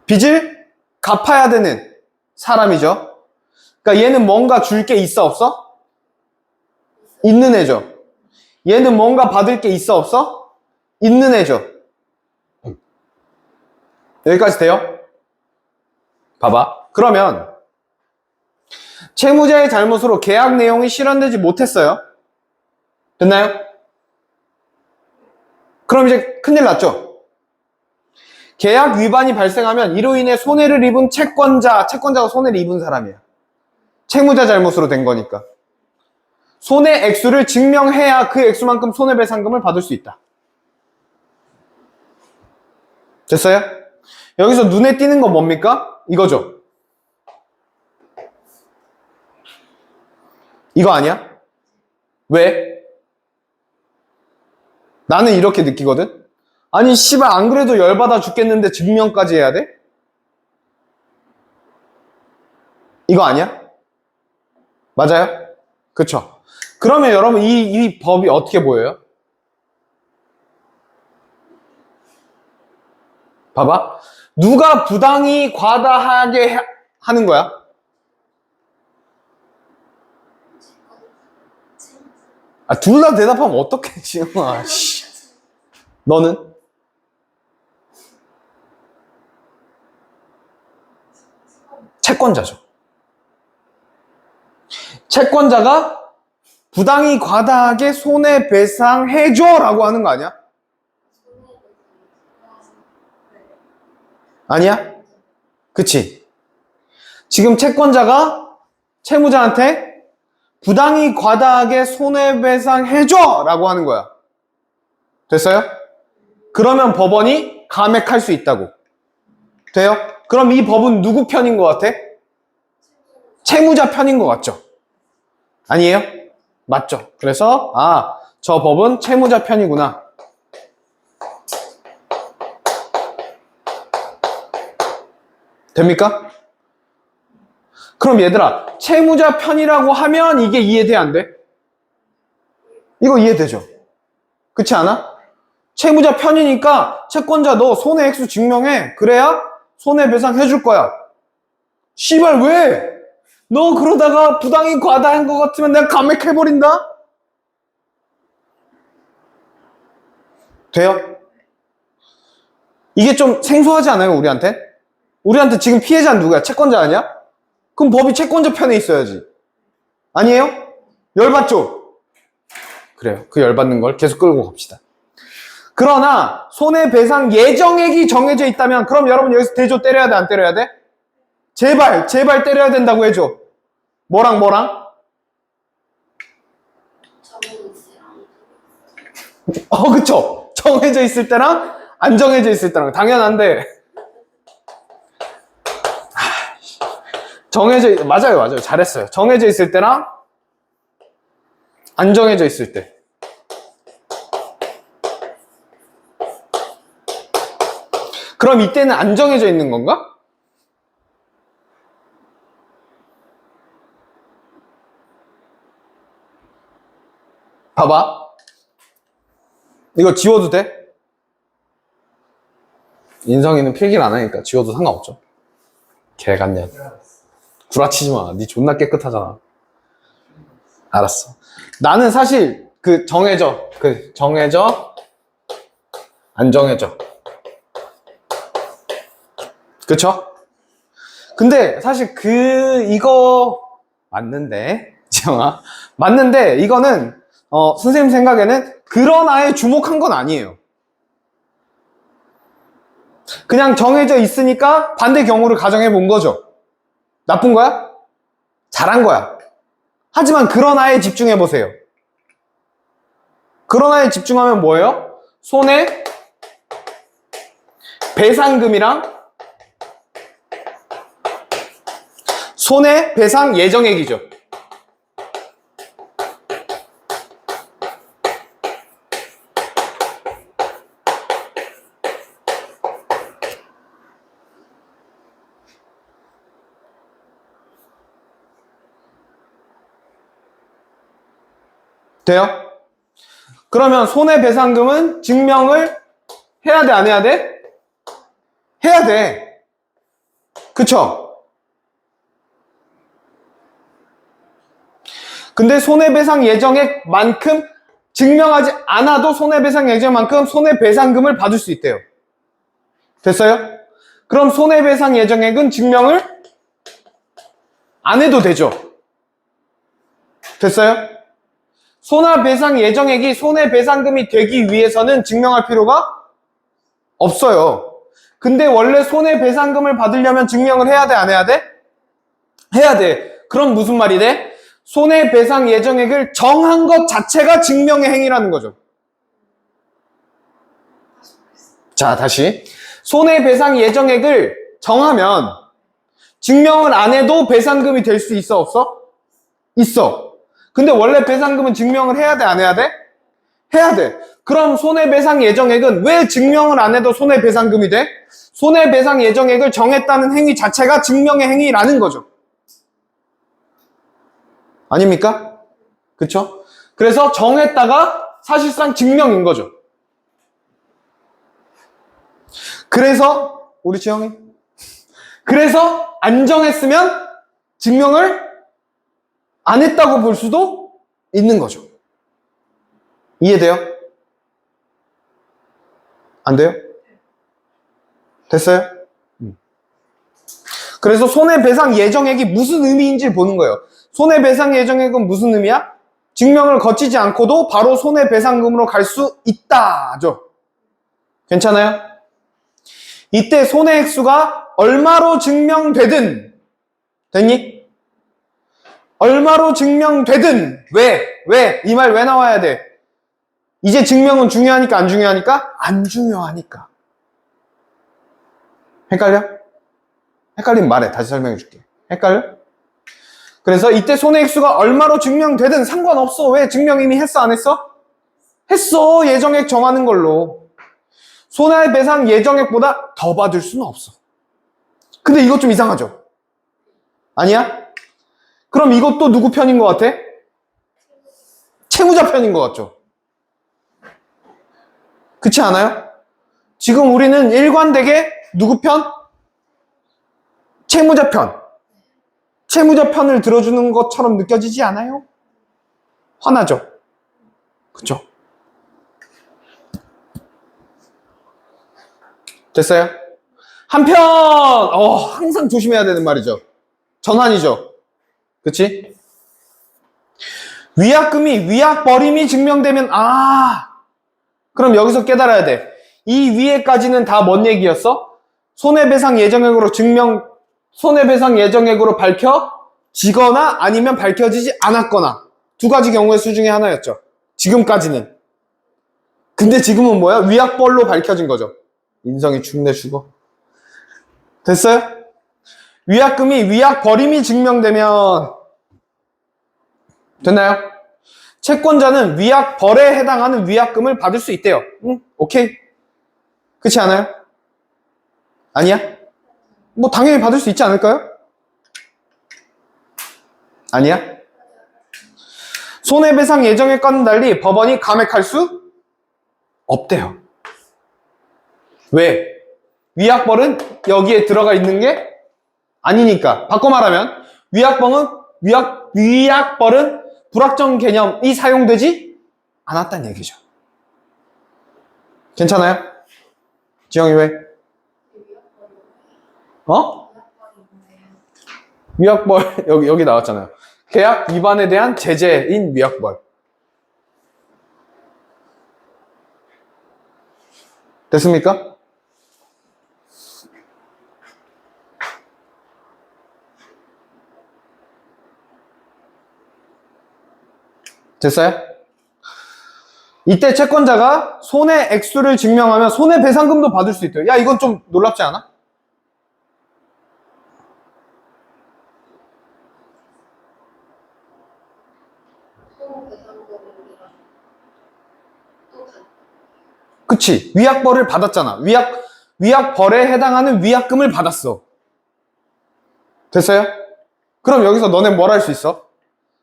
빚을 갚아야 되는 사람이죠. 그러니까 얘는 뭔가 줄 게 있어 없어? 있는 애죠. 얘는 뭔가 받을 게 있어 없어? 있는 애죠. 여기까지 돼요? 봐봐. 그러면 채무자의 잘못으로 계약 내용이 실현되지 못했어요. 됐나요? 그럼 이제 큰일 났죠? 계약 위반이 발생하면 이로 인해 손해를 입은 채권자가 손해를 입은 사람이야. 채무자 잘못으로 된 거니까. 손해 액수를 증명해야 그 액수만큼 손해배상금을 받을 수 있다. 됐어요? 여기서 눈에 띄는 건 뭡니까? 이거죠. 이거 아니야? 왜? 나는 이렇게 느끼거든? 아니 씨발 안 그래도 열받아 죽겠는데 증명까지 해야 돼? 이거 아니야? 맞아요? 그쵸? 그러면 여러분 이 법이 어떻게 보여요? 봐봐. 누가 부당히 과다하게 하는 거야? 둘 다 대답하면 어떡해, 지영아. 너는? 채권자죠. 채권자가 부당히 과다하게 손해배상해줘 라고 하는 거 아니야? 아니야? 그치? 지금 채권자가 채무자한테 부당히 과다하게 손해배상해줘 라고 하는 거야. 됐어요? 그러면 법원이 감액할 수 있다고. 돼요? 그럼 이 법은 누구 편인 것 같아? 채무자 편인 것 같죠? 아니에요? 맞죠? 그래서 저 법은 채무자 편이구나. 됩니까? 그럼 얘들아, 채무자 편이라고 하면 이게 이해돼, 안 돼? 이거 이해되죠? 그렇지 않아? 채무자 편이니까 채권자 너 손해 액수 증명해. 그래야 손해배상 해줄 거야. 씨발 왜? 너 그러다가 부당히 과다한 것 같으면 내가 감액해버린다? 돼요? 이게 좀 생소하지 않아요, 우리한테? 우리한테 지금 피해자는 누구야? 채권자 아니야? 그럼 법이 채권자 편에 있어야지. 아니에요? 열받죠? 그래요. 그 열받는 걸 계속 끌고 갑시다. 그러나 손해배상 예정액이 정해져 있다면 그럼 여러분 여기서 대조 때려야 돼? 안 때려야 돼? 제발 때려야 된다고 해줘. 뭐랑? 그쵸? 정해져 있을 때랑 안 정해져 있을 때랑 당연한데 맞아요. 잘했어요. 정해져 있을 때랑 안 정해져 있을 때. 그럼 이때는 안 정해져 있는 건가? 봐봐. 이거 지워도 돼? 인성이는 필기를 안 하니까 지워도 상관없죠. 개같냐. 구라치지 마. 니 존나 깨끗하잖아. 알았어. 나는 사실 정해져. 안 정해져. 그쵸? 근데 사실 이거 맞는데 지영아 맞는데 이거는 선생님 생각에는 그러나에 주목한 건 아니에요. 그냥 정해져 있으니까 반대 경우를 가정해 본 거죠. 나쁜 거야? 잘한 거야. 하지만 그러나에 집중해 보세요. 그러나에 집중하면 뭐예요? 손해 배상금이랑 손해배상 예정액이죠. 돼요? 그러면 손해배상금은 증명을 해야 돼, 안 해야 돼? 해야 돼. 그쵸? 근데 손해배상 예정액만큼 증명하지 않아도 손해배상 예정액만큼 손해배상금을 받을 수 있대요. 됐어요? 그럼 손해배상 예정액은 증명을 안 해도 되죠. 됐어요? 손해배상 예정액이 손해배상금이 되기 위해서는 증명할 필요가 없어요. 근데 원래 손해배상금을 받으려면 증명을 해야 돼, 안 해야 돼? 해야 돼. 그럼 무슨 말이 돼? 손해배상 예정액을 정한 것 자체가 증명의 행위라는 거죠. 자, 다시. 손해배상 예정액을 정하면 증명을 안 해도 배상금이 될 수 있어, 없어? 있어. 근데 원래 배상금은 증명을 해야 돼, 안 해야 돼? 해야 돼. 그럼 손해배상 예정액은 왜 증명을 안 해도 손해배상금이 돼? 손해배상 예정액을 정했다는 행위 자체가 증명의 행위라는 거죠. 아닙니까? 그쵸? 그래서 정했다가 사실상 증명인 거죠. 그래서 우리 지영이 그래서 안 정했으면 증명을 안 했다고 볼 수도 있는 거죠. 이해돼요? 안 돼요? 됐어요? 그래서 손해배상 예정액이 무슨 의미인지 보는 거예요. 손해배상 예정액은 무슨 의미야? 증명을 거치지 않고도 바로 손해배상금으로 갈 수 있다죠. 괜찮아요? 이때 손해액수가 얼마로 증명되든 됐니? 얼마로 증명되든 왜? 이 말 왜 나와야 돼? 이제 증명은 중요하니까 안 중요하니까? 안 중요하니까. 헷갈려? 헷갈리면 말해. 다시 설명해 줄게. 헷갈려? 그래서 이때 손해액수가 얼마로 증명되든 상관없어. 왜? 증명 이미 했어, 안 했어? 했어. 예정액 정하는 걸로. 손해배상 예정액보다 더 받을 수는 없어. 근데 이것 좀 이상하죠? 아니야? 그럼 이것도 누구 편인 것 같아? 채무자 편인 것 같죠? 그렇지 않아요? 지금 우리는 일관되게 누구 편? 채무자 편. 채무자 편을 들어주는 것처럼 느껴지지 않아요? 화나죠? 그쵸? 됐어요? 한편 항상 조심해야 되는 말이죠. 전환이죠. 그치? 위약금이 위약버림이 증명되면 그럼 여기서 깨달아야 돼. 이 위에까지는 다 뭔 얘기였어? 손해배상 예정액으로 손해배상 예정액으로 밝혀지거나 아니면 밝혀지지 않았거나 두 가지 경우의 수 중에 하나였죠. 지금까지는. 근데 지금은 뭐야? 위약벌로 밝혀진 거죠. 인성이 축내 죽어. 됐어요? 위약금이 위약버림이 증명되면 됐나요? 채권자는 위약벌에 해당하는 위약금을 받을 수 있대요. 응? 오케이. 그렇지 않아요? 아니야? 뭐 당연히 받을 수 있지 않을까요? 아니야? 손해배상 예정액과는 달리 법원이 감액할 수 없대요. 왜? 위약벌은 여기에 들어가 있는 게 아니니까. 바꿔 말하면 위약벌은 불확정 개념이 사용되지 않았다는 얘기죠. 괜찮아요? 지영이 왜? 위약벌 여기 나왔잖아요. 계약 위반에 대한 제재인 위약벌. 됐습니까? 됐어요? 이때 채권자가 손해 액수를 증명하면 손해배상금도 받을 수 있대요. 야, 이건 좀 놀랍지 않아? 손해배상금이랑 똑같아. 그치? 위약벌을 받았잖아. 위약벌에 해당하는 위약금을 받았어. 됐어요? 그럼 여기서 너네 뭘 할 수 있어?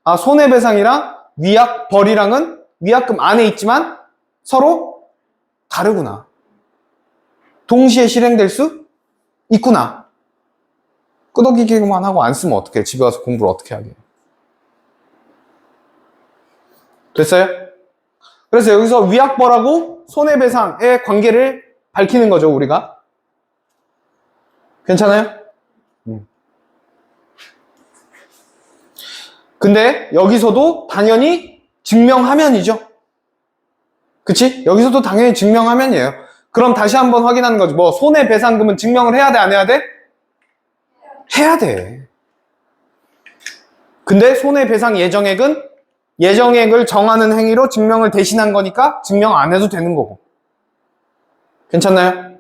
아, 손해배상이랑 위약벌이랑은 위약금 안에 있지만 서로 다르구나. 동시에 실행될 수 있구나. 끄덕이기만 하고 안 쓰면 어떡해? 집에 와서 공부를 어떻게 하게? 됐어요? 그래서 여기서 위약벌하고 손해배상의 관계를 밝히는 거죠, 우리가. 괜찮아요? 근데 여기서도 당연히 증명하면이죠. 그치? 여기서도 당연히 증명하면이에요. 그럼 다시 한번 확인하는 거지. 뭐 손해배상금은 증명을 해야 돼, 안 해야 돼? 해야 돼. 근데 손해배상 예정액은 예정액을 정하는 행위로 증명을 대신한 거니까 증명 안 해도 되는 거고. 괜찮나요?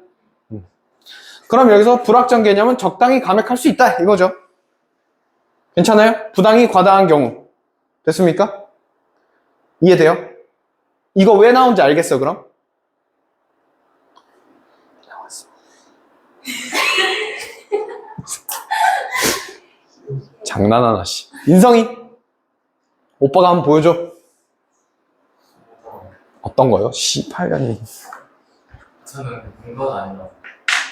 그럼 여기서 불확정 개념은 적당히 감액할 수 있다 이거죠. 괜찮아요? 부당히 과다한 경우. 됐습니까? 이해돼요? 이거 왜 나온지 알겠어, 그럼? 나왔어. 장난하나, 씨. 인성이? 오빠가 한번 보여줘. 어떤 거요? 18년이. 저는 문과가 아니라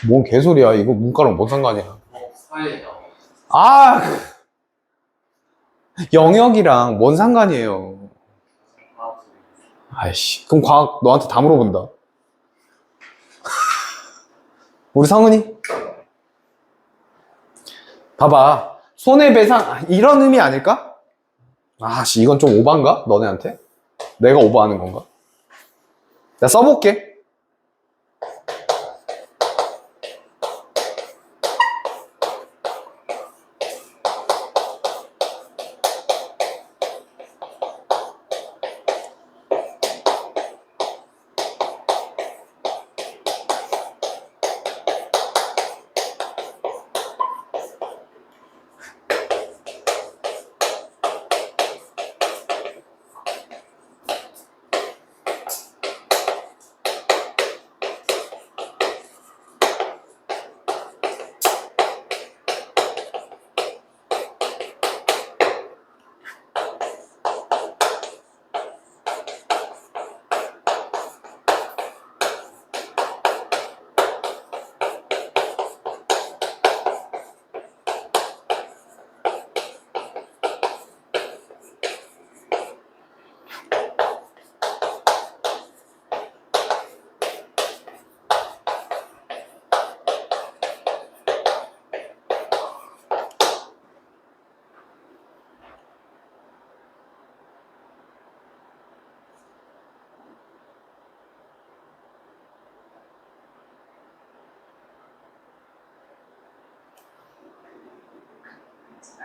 뭔 개소리야. 이거 문과랑 뭔 상관이야. 사회에 나와. 아! 영역이랑 뭔 상관이에요. 아이씨. 그럼 과학 너한테 다 물어본다. 우리 성은이? 봐봐. 손해배상, 이런 의미 아닐까? 아씨, 이건 좀 오반가? 너네한테? 내가 오버하는 건가? 나 써볼게.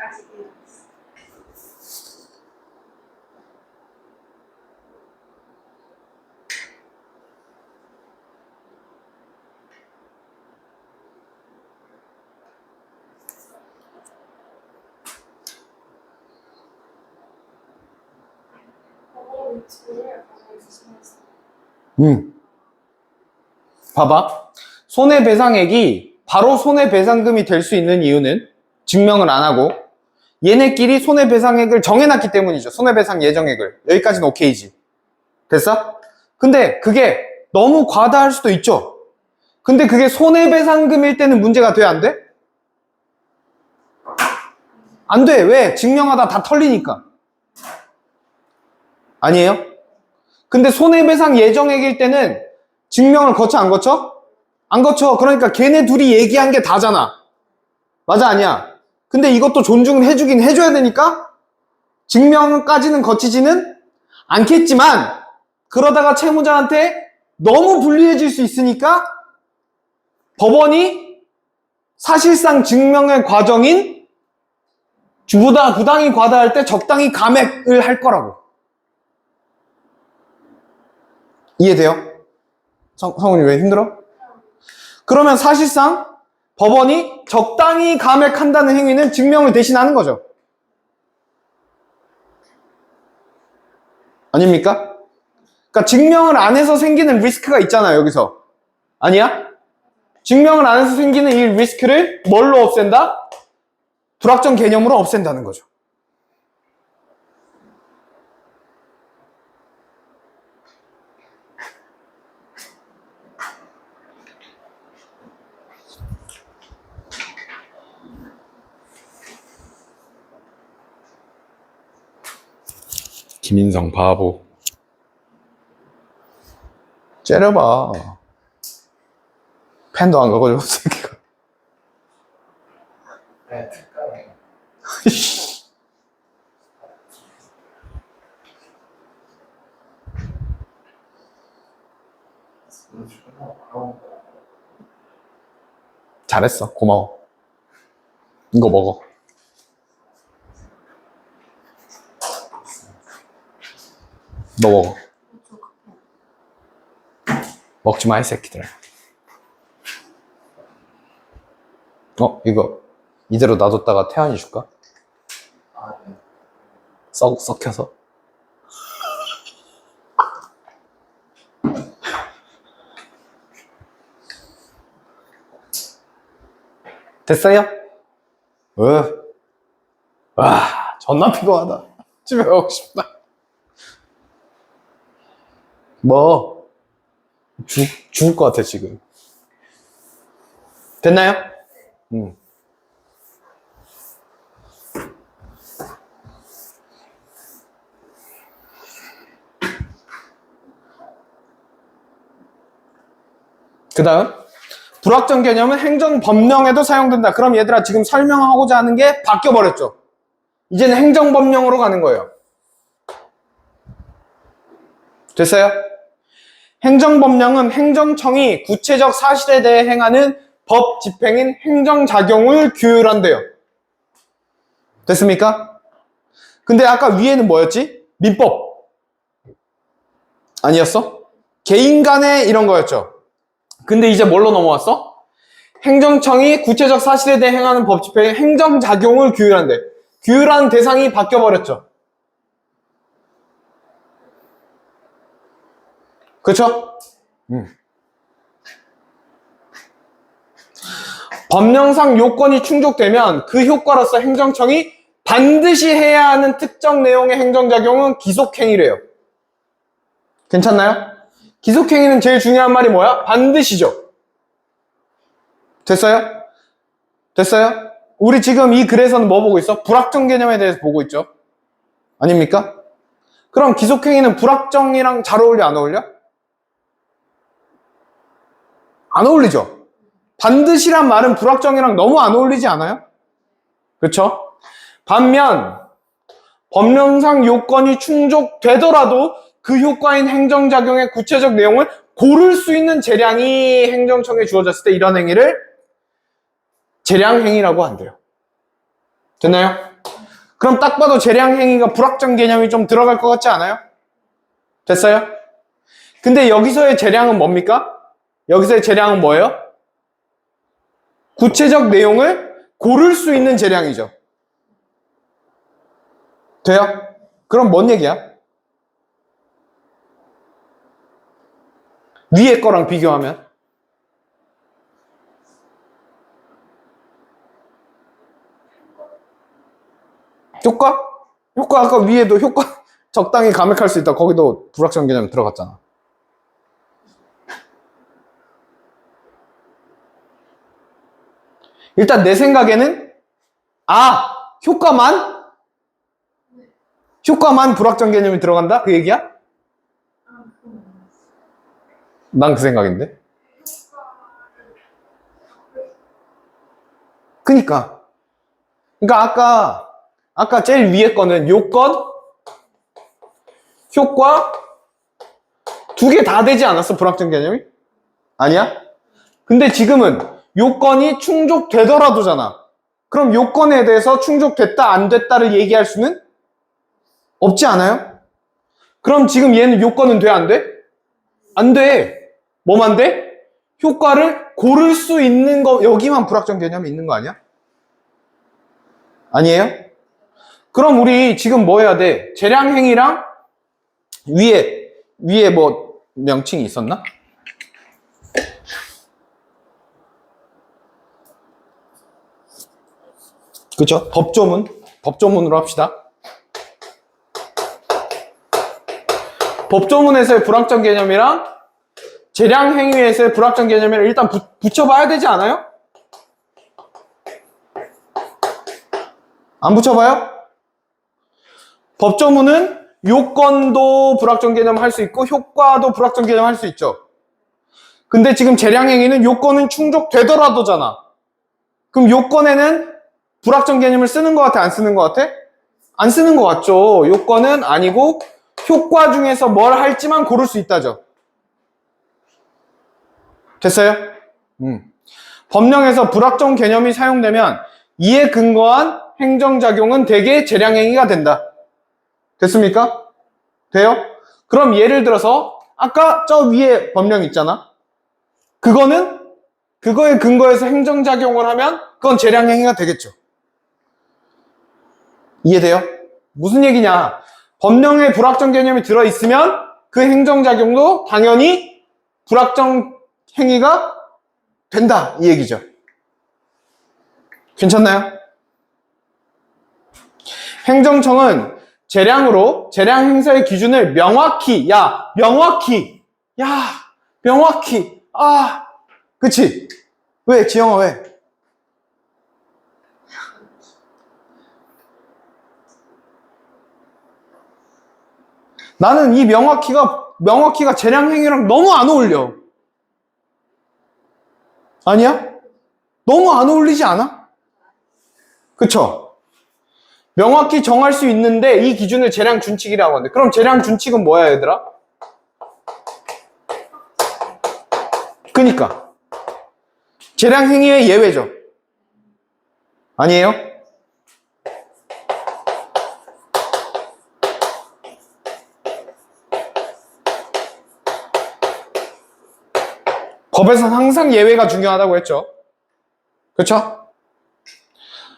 아직은 봐봐. 손해배상액이 바로 손해배상금이 될 수 있는 이유는 증명을 안 하고 얘네끼리 손해배상액을 정해놨기 때문이죠. 손해배상 예정액을. 여기까지는 오케이지. 됐어? 근데 그게 너무 과다할 수도 있죠. 근데 그게 손해배상금일 때는 문제가 돼, 안 돼? 안 돼. 왜? 증명하다 다 털리니까. 아니에요? 근데 손해배상 예정액일 때는 증명을 거쳐, 안 거쳐? 안 거쳐. 그러니까 걔네 둘이 얘기한 게 다잖아. 맞아, 아니야? 근데 이것도 존중을 해주긴 해줘야 되니까 증명까지는 거치지는 않겠지만 그러다가 채무자한테 너무 불리해질 수 있으니까 법원이 사실상 증명의 과정인 부당히 과다할 때 적당히 감액을 할 거라고. 이해돼요? 성훈이 왜 힘들어? 그러면 사실상 법원이 적당히 감액한다는 행위는 증명을 대신하는 거죠. 아닙니까? 그러니까 증명을 안 해서 생기는 리스크가 있잖아요, 여기서. 아니야? 증명을 안 해서 생기는 이 리스크를 뭘로 없앤다? 불확정 개념으로 없앤다는 거죠. 김인성 바보. 째려봐. 펜도 안 가고 새끼가. 네, 특가네. 잘했어. 고마워. 이거 먹어. 너 먹어. 먹지 마, 이 새끼들. 이거 이대로 놔뒀다가 태환이 줄까? 아, 네. 썩혀서. 됐어요? 와, 존나 피곤하다. 집에 가고 싶다. 뭐, 죽을 것 같아, 지금. 됐나요? 응. 그 다음, 불확정 개념은 행정법령에도 사용된다. 그럼 얘들아, 지금 설명하고자 하는 게 바뀌어버렸죠? 이제는 행정법령으로 가는 거예요. 됐어요? 행정법령은 행정청이 구체적 사실에 대해 행하는 법 집행인 행정작용을 규율한대요. 됐습니까? 근데 아까 위에는 뭐였지? 민법. 아니었어? 개인 간의 이런 거였죠. 근데 이제 뭘로 넘어왔어? 행정청이 구체적 사실에 대해 행하는 법 집행인 행정작용을 규율한대. 규율한 대상이 바뀌어버렸죠. 그렇죠? 법령상 요건이 충족되면 그 효과로서 행정청이 반드시 해야 하는 특정 내용의 행정작용은 기속행위래요. 괜찮나요? 기속행위는 제일 중요한 말이 뭐야? 반드시죠. 됐어요? 됐어요? 우리 지금 이 글에서는 뭐 보고 있어? 불확정 개념에 대해서 보고 있죠. 아닙니까? 그럼 기속행위는 불확정이랑 잘 어울려, 안 어울려? 안 어울리죠? 반드시란 말은 불확정이랑 너무 안 어울리지 않아요? 그렇죠? 반면 법령상 요건이 충족되더라도 그 효과인 행정작용의 구체적 내용을 고를 수 있는 재량이 행정청에 주어졌을 때 이런 행위를 재량행위라고 한대요. 됐나요? 그럼 딱 봐도 재량행위가 불확정 개념이 좀 들어갈 것 같지 않아요? 됐어요? 근데 여기서의 재량은 뭡니까? 여기서의 재량은 뭐예요? 구체적 내용을 고를 수 있는 재량이죠. 돼요? 그럼 뭔 얘기야? 위에 거랑 비교하면 효과? 효과 아까 위에도 효과 적당히 감액할 수 있다. 거기도 불확정 개념 들어갔잖아. 일단 내 생각에는 효과만 불확정 개념이 들어간다? 그 얘기야? 난 그 생각인데. 그러니까 아까 제일 위에 거는 요건, 효과, 두 개 다 되지 않았어, 불확정 개념이? 아니야? 근데 지금은 요건이 충족되더라도잖아. 그럼 요건에 대해서 충족됐다, 안 됐다를 얘기할 수는 없지 않아요? 그럼 지금 얘는 요건은 돼, 안 돼? 안 돼. 뭐만 돼? 효과를 고를 수 있는 거, 여기만 불확정 개념이 있는 거 아니야? 아니에요? 그럼 우리 지금 뭐 해야 돼? 재량행위랑 위에 뭐 명칭이 있었나? 그쵸? 법조문으로 합시다. 법조문에서의 불확정 개념이랑 재량행위에서의 불확정 개념이랑 일단 붙여봐야 되지 않아요? 안 붙여봐요? 법조문은 요건도 불확정 개념 할 수 있고 효과도 불확정 개념 할 수 있죠. 근데 지금 재량행위는 요건은 충족되더라도잖아. 그럼 요건에는 불확정 개념을 쓰는 것 같아? 안 쓰는 것 같아? 안 쓰는 것 같죠. 요건은 아니고 효과 중에서 뭘 할지만 고를 수 있다죠. 됐어요? 법령에서 불확정 개념이 사용되면 이에 근거한 행정작용은 대개 재량행위가 된다. 됐습니까? 돼요? 그럼 예를 들어서 아까 저 위에 법령 있잖아. 그거에 근거해서 행정작용을 하면 그건 재량행위가 되겠죠. 이해돼요? 무슨 얘기냐? 법령에 불확정 개념이 들어있으면 그 행정작용도 당연히 불확정 행위가 된다. 이 얘기죠. 괜찮나요? 행정청은 재량 행사의 기준을 명확히, 그치? 왜? 지영아, 왜? 나는 이 명확히가 재량 행위랑 너무 안 어울려. 아니야? 너무 안 어울리지 않아? 그쵸? 명확히 정할 수 있는데 이 기준을 재량 준칙이라고 하는데, 그럼 재량 준칙은 뭐야, 얘들아? 그니까 재량 행위의 예외죠. 아니에요? 법에서는 항상 예외가 중요하다고 했죠. 그쵸?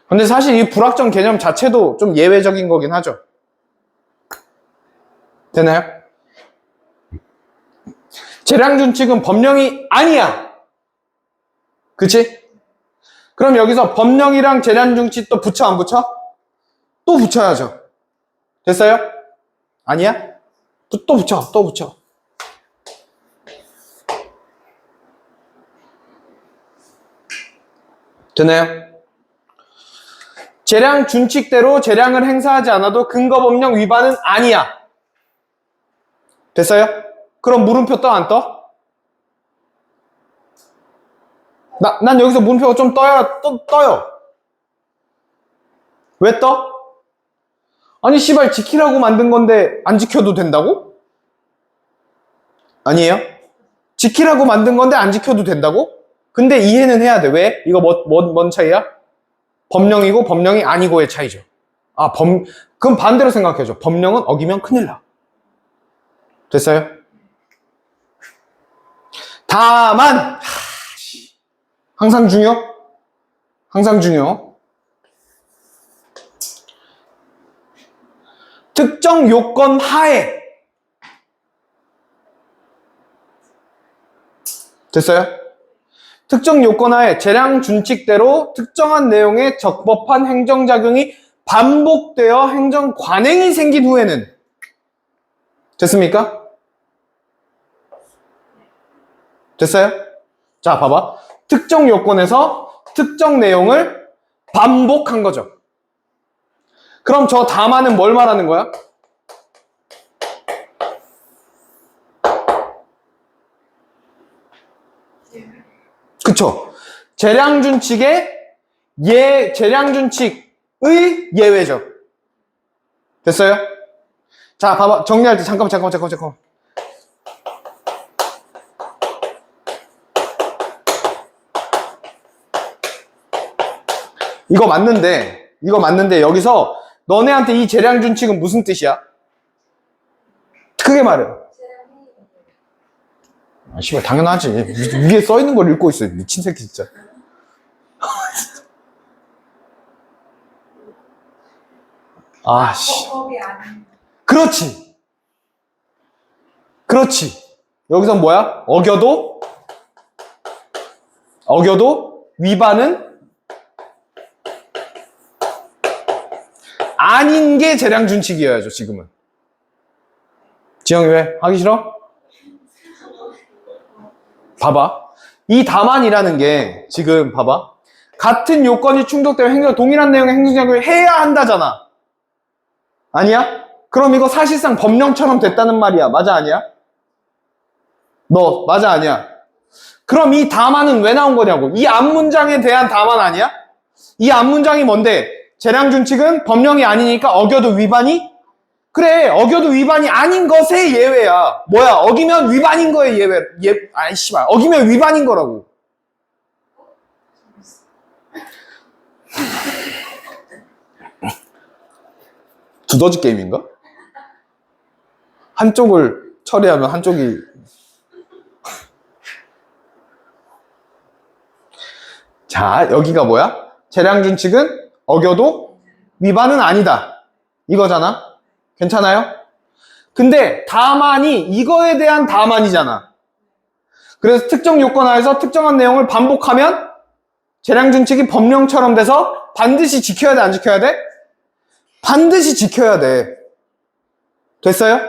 근데 사실 이 불확정 개념 자체도 좀 예외적인 거긴 하죠. 되나요? 재량준칙은 법령이 아니야. 그치? 그럼 여기서 법령이랑 재량준칙 또 붙여, 안 붙여? 또 붙여야죠. 됐어요? 아니야? 또 붙여. 되나요? 재량 준칙대로 재량을 행사하지 않아도 근거법령 위반은 아니야. 됐어요? 그럼 물음표 떠, 안 떠? 난 여기서 물음표가 좀 떠요. 왜 떠? 아니, 씨발, 지키라고 만든 건데 안 지켜도 된다고? 아니에요? 지키라고 만든 건데 안 지켜도 된다고? 근데 이해는 해야 돼. 왜? 이거 뭔 차이야? 법령이고 법령이 아니고의 차이죠. 그럼 반대로 생각해줘. 법령은 어기면 큰일 나. 됐어요? 다만, 항상 중요. 특정 요건 하에. 됐어요? 특정 요건 하에 재량 준칙대로 특정한 내용의 적법한 행정작용이 반복되어 행정 관행이 생긴 후에는. 됐습니까? 됐어요? 자, 봐봐. 특정 요건에서 특정 내용을 반복한 거죠. 그럼 저 다만은 뭘 말하는 거야? 그쵸? 재량준칙의 재량준칙의 예외죠. 됐어요? 자, 봐봐. 정리할 때 잠깐만. 이거 맞는데 여기서 너네한테 이 재량준칙은 무슨 뜻이야? 크게 말해. 아, 씨발, 당연하지. 위에 써 있는 걸 읽고 있어. 미친 새끼, 진짜. 아, 씨. 법이 아닌. 그렇지. 그렇지. 여기서 뭐야? 어겨도 위반은 아닌 게 재량준칙이어야죠, 지금은. 지영이 왜? 하기 싫어? 봐봐. 이 다만이라는 게 지금 봐봐. 같은 요건이 충족되면 행정 동일한 내용의 행정작용을 해야 한다잖아. 아니야? 그럼 이거 사실상 법령처럼 됐다는 말이야. 맞아 아니야? 너 맞아 아니야? 그럼 이 다만은 왜 나온 거냐고. 이 앞문장에 대한 다만 아니야? 이 앞문장이 뭔데? 재량준칙은 법령이 아니니까 어겨도 위반이? 그래, 어겨도 위반이 아닌 것의 예외야. 뭐야, 어기면 위반인 거의 예외. 아이, 씨발. 어기면 위반인 거라고. 두더지 게임인가? 한쪽을 처리하면 한쪽이. 자, 여기가 뭐야? 재량준칙은 어겨도 위반은 아니다. 이거잖아. 괜찮아요? 근데 다만이 이거에 대한 다만이잖아. 그래서 특정 요건 하에서 특정한 내용을 반복하면 재량준칙이 법령처럼 돼서 반드시 지켜야 돼, 안 지켜야 돼? 반드시 지켜야 돼. 됐어요?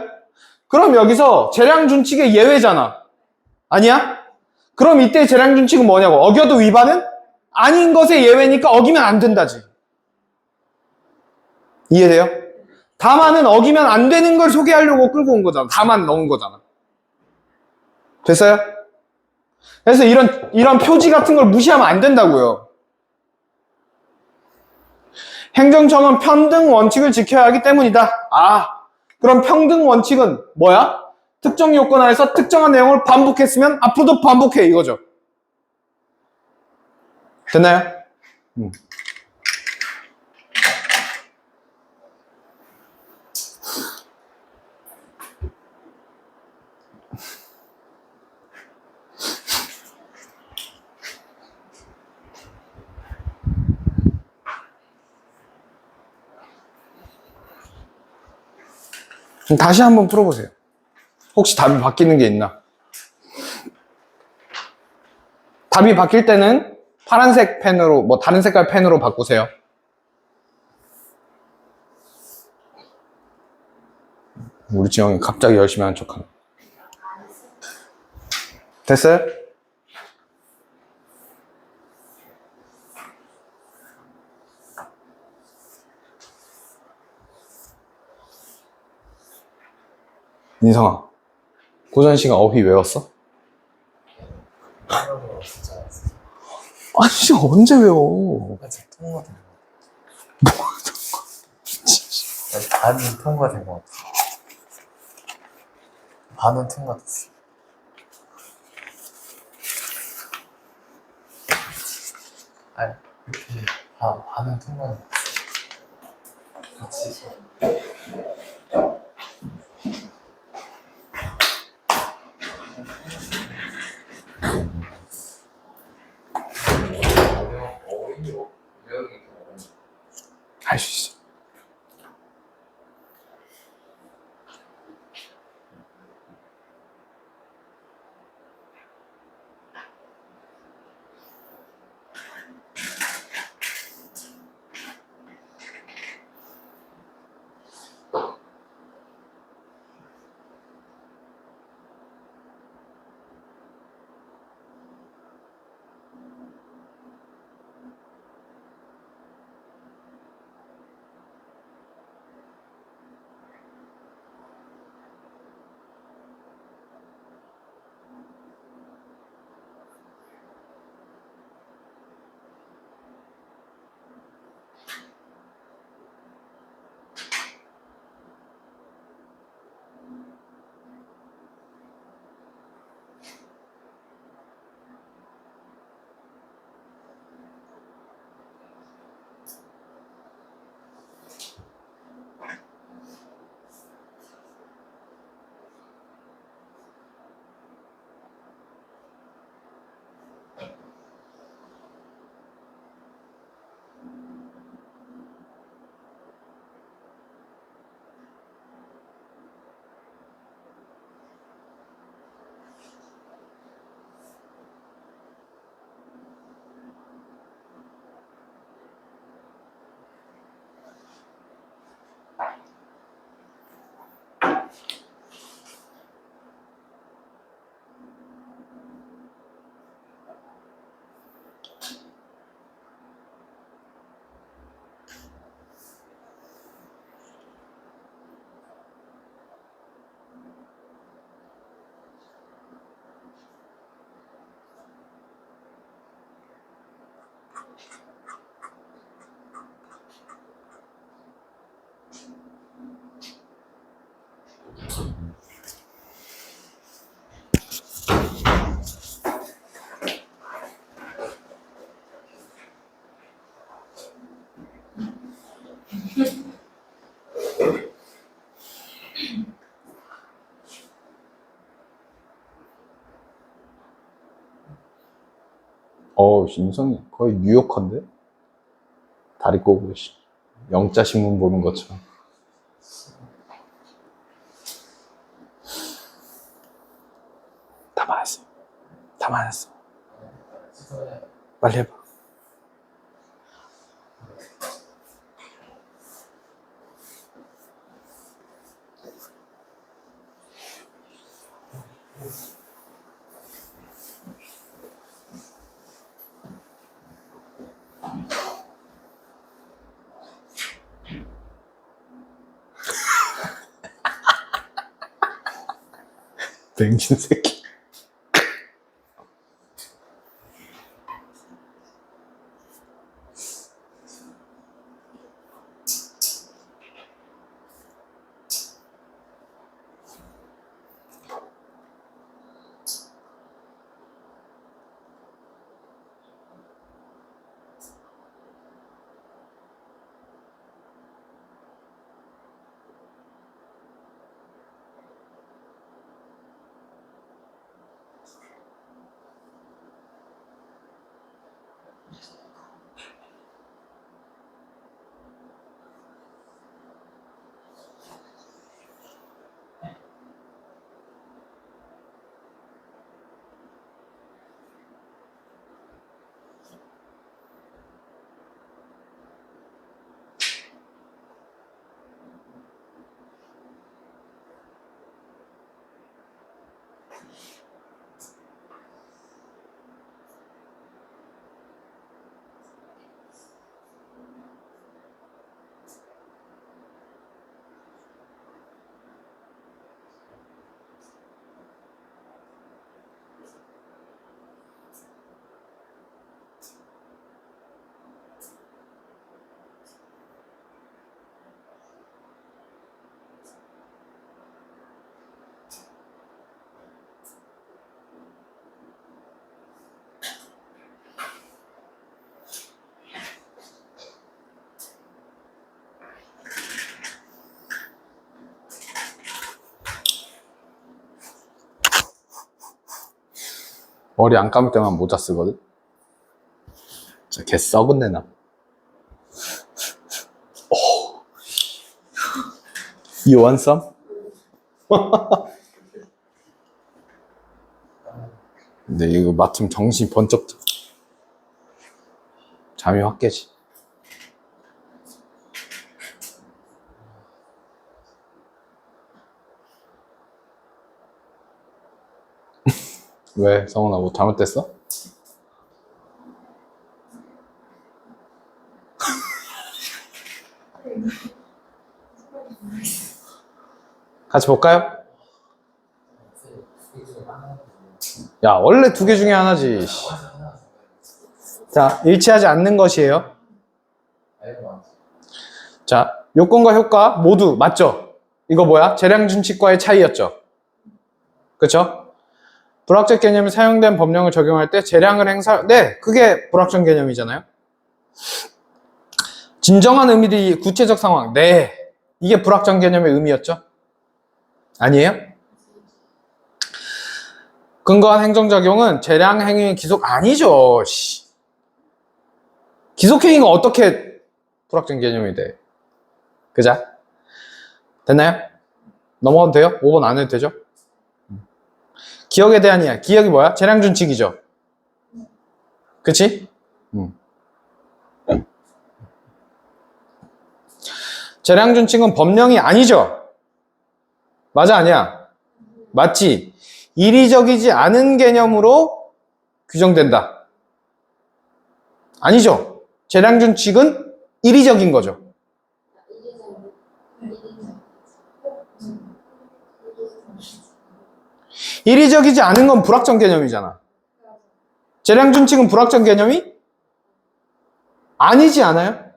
그럼 여기서 재량준칙의 예외잖아. 아니야? 그럼 이때 재량준칙은 뭐냐고. 어겨도 위반은 아닌 것의 예외니까 어기면 안 된다지. 이해돼요? 다만은 어기면 안 되는 걸 소개하려고 끌고 온 거잖아. 다만 넣은 거잖아. 됐어요? 그래서 이런 표지 같은 걸 무시하면 안 된다고요. 행정청은 평등 원칙을 지켜야 하기 때문이다. 아, 그럼 평등 원칙은 뭐야? 특정 요건 하에서 특정한 내용을 반복했으면 앞으로도 반복해 이거죠. 됐나요? 그럼 다시 한번 풀어보세요. 혹시 답이 바뀌는 게 있나? 답이 바뀔 때는 파란색 펜으로, 뭐 다른 색깔 펜으로 바꾸세요. 우리 지영이 갑자기 열심히 하는 척하네. 됐어요? 인성아, 고전 시간 어휘 외웠어? 진짜 아니, 진짜 언제 외워? 아직 통과된 것 같아. 반은 통과된 것 같아. 반은 통과됐어. 아니, 이렇게 반은 통과된 것 같아. 그치. 할 수 있어. 인성이 거의 뉴요커인데? 다리 꼬고, 영자신문 보는 것처럼. 다 맞았어. 다 맞았어. 빨리 해봐. 맹신 새끼. 머리 안 감을 때만 모자 쓰거든? 진짜 개 썩은 내 나. You want some? 근데 이거 맡으면 정신이 번쩍 들어. 잠이 확 깨지. 왜? 성훈아 뭐 잘못됐어? 같이 볼까요? 야, 원래 두 개 중에 하나지. 자, 일치하지 않는 것이에요. 자, 요건과 효과 모두 맞죠? 이거 뭐야? 재량준칙과의 차이였죠? 그쵸? 불확정 개념이 사용된 법령을 적용할 때 재량을 네, 그게 불확정 개념이잖아요. 진정한 의미들이 구체적 상황, 네, 이게 불확정 개념의 의미였죠? 아니에요? 근거한 행정작용은 재량 행위 기속 아니죠. 기속행위가 어떻게 불확정 개념이 돼? 그자? 됐나요? 넘어가도 돼요? 5번 안 해도 되죠? 기억에 대한 이야기. 기억이 뭐야? 재량준칙이죠. 그치? 재량준칙은 법령이 아니죠. 맞아, 아니야? 맞지? 이리적이지 않은 개념으로 규정된다. 아니죠. 재량준칙은 이리적인 거죠. 이리적이지 않은 건 불확정 개념이잖아. 재량준칙은 불확정 개념이 아니지 않아요?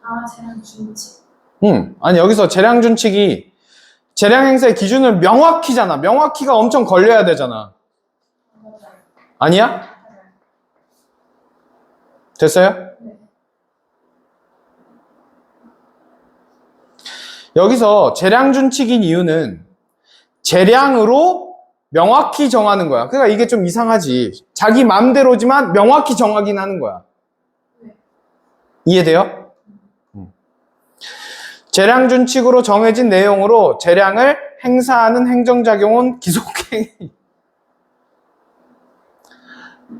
아, 재량 준칙. 아니, 여기서 재량 준칙이 재량 행사의 기준을 명확히잖아. 명확히가 엄청 걸려야 되잖아. 맞아요. 아니야? 맞아요. 됐어요? 네. 여기서 재량 준칙인 이유는 재량으로 명확히 정하는 거야. 그러니까 이게 좀 이상하지. 자기 마음대로지만 명확히 정하긴 하는 거야. 네. 이해돼요? 재량 준칙으로 정해진 내용으로 재량을 행사하는 행정작용은 기속행위.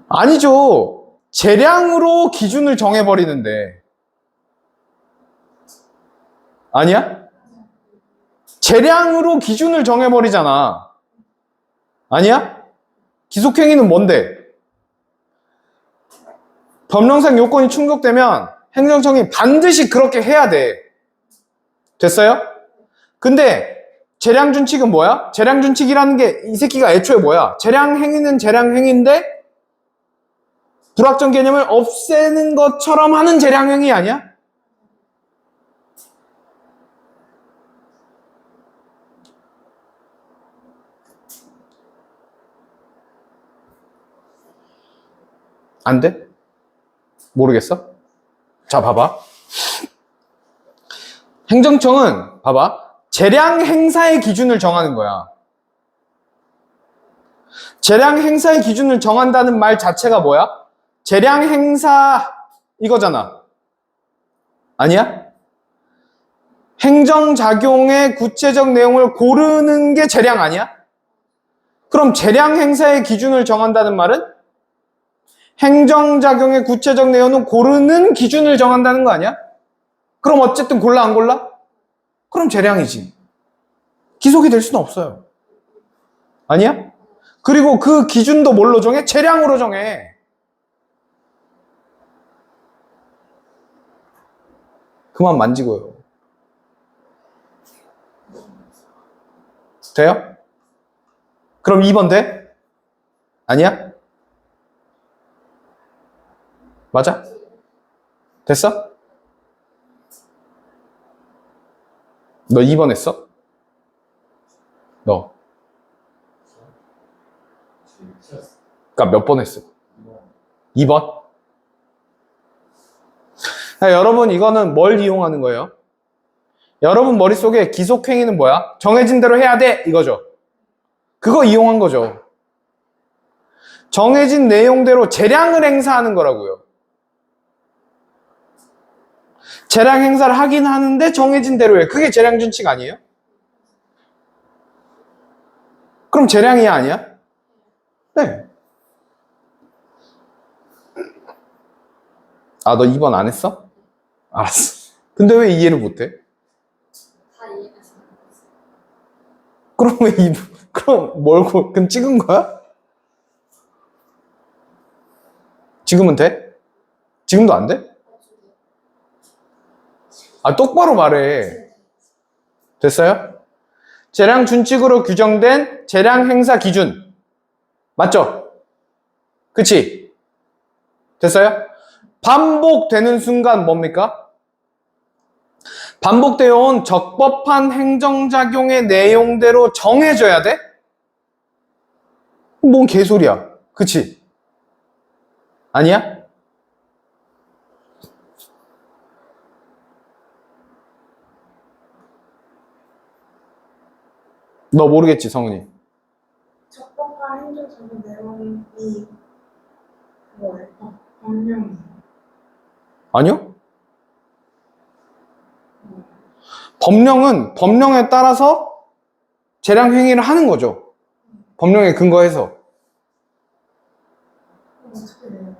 아니죠. 재량으로 기준을 정해버리는데. 아니야? 재량으로 기준을 정해버리잖아. 아니야? 기속행위는 뭔데? 법령상 요건이 충족되면 행정청이 반드시 그렇게 해야 돼. 됐어요? 근데 재량준칙은 뭐야? 재량준칙이라는 게 이 새끼가 애초에 뭐야? 재량행위는 재량행위인데 불확정 개념을 없애는 것처럼 하는 재량행위 아니야? 안 돼? 모르겠어? 자, 봐봐. 행정청은 봐봐. 재량 행사의 기준을 정하는 거야. 재량 행사의 기준을 정한다는 말 자체가 뭐야? 재량 행사 이거잖아. 아니야? 행정작용의 구체적 내용을 고르는 게 재량 아니야? 그럼 재량 행사의 기준을 정한다는 말은 행정작용의 구체적 내용은 고르는 기준을 정한다는 거 아니야? 그럼 어쨌든 골라 안 골라? 그럼 재량이지. 기속이 될 수는 없어요. 아니야? 그리고 그 기준도 뭘로 정해? 재량으로 정해. 그만 만지고요. 돼요? 그럼 2번 돼? 아니야? 맞아? 됐어? 너 2번 했어? 너. 그러니까 몇 번 했어? 2번? 여러분 이거는 뭘 이용하는 거예요? 여러분 머릿속에 기속행위는 뭐야? 정해진 대로 해야 돼 이거죠. 그거 이용한 거죠. 정해진 내용대로 재량을 행사하는 거라고요. 재량 행사를 하긴 하는데 정해진 대로 해. 그게 재량 준칙 아니에요? 그럼 재량이야 아니야? 네. 아, 너 2번 안 했어? 알았어. 근데 왜 이해를 못해? 다 이해해서. 그럼 왜 그럼 그럼 찍은 거야? 지금은 돼? 지금도 안 돼? 아, 똑바로 말해. 됐어요? 재량 준칙으로 규정된 재량 행사 기준. 맞죠? 그치? 됐어요? 반복되는 순간 뭡니까? 반복되어 온 적법한 행정작용의 내용대로 정해져야 돼? 뭔 개소리야. 그치? 아니야? 너 모르겠지, 성은이? 적법한 행정적인 내용이 뭐예요? 법령이에요. 아니요? 법령은 법령에 따라서 재량 행위를 하는 거죠. 법령에 근거해서. 어떻게 돼요?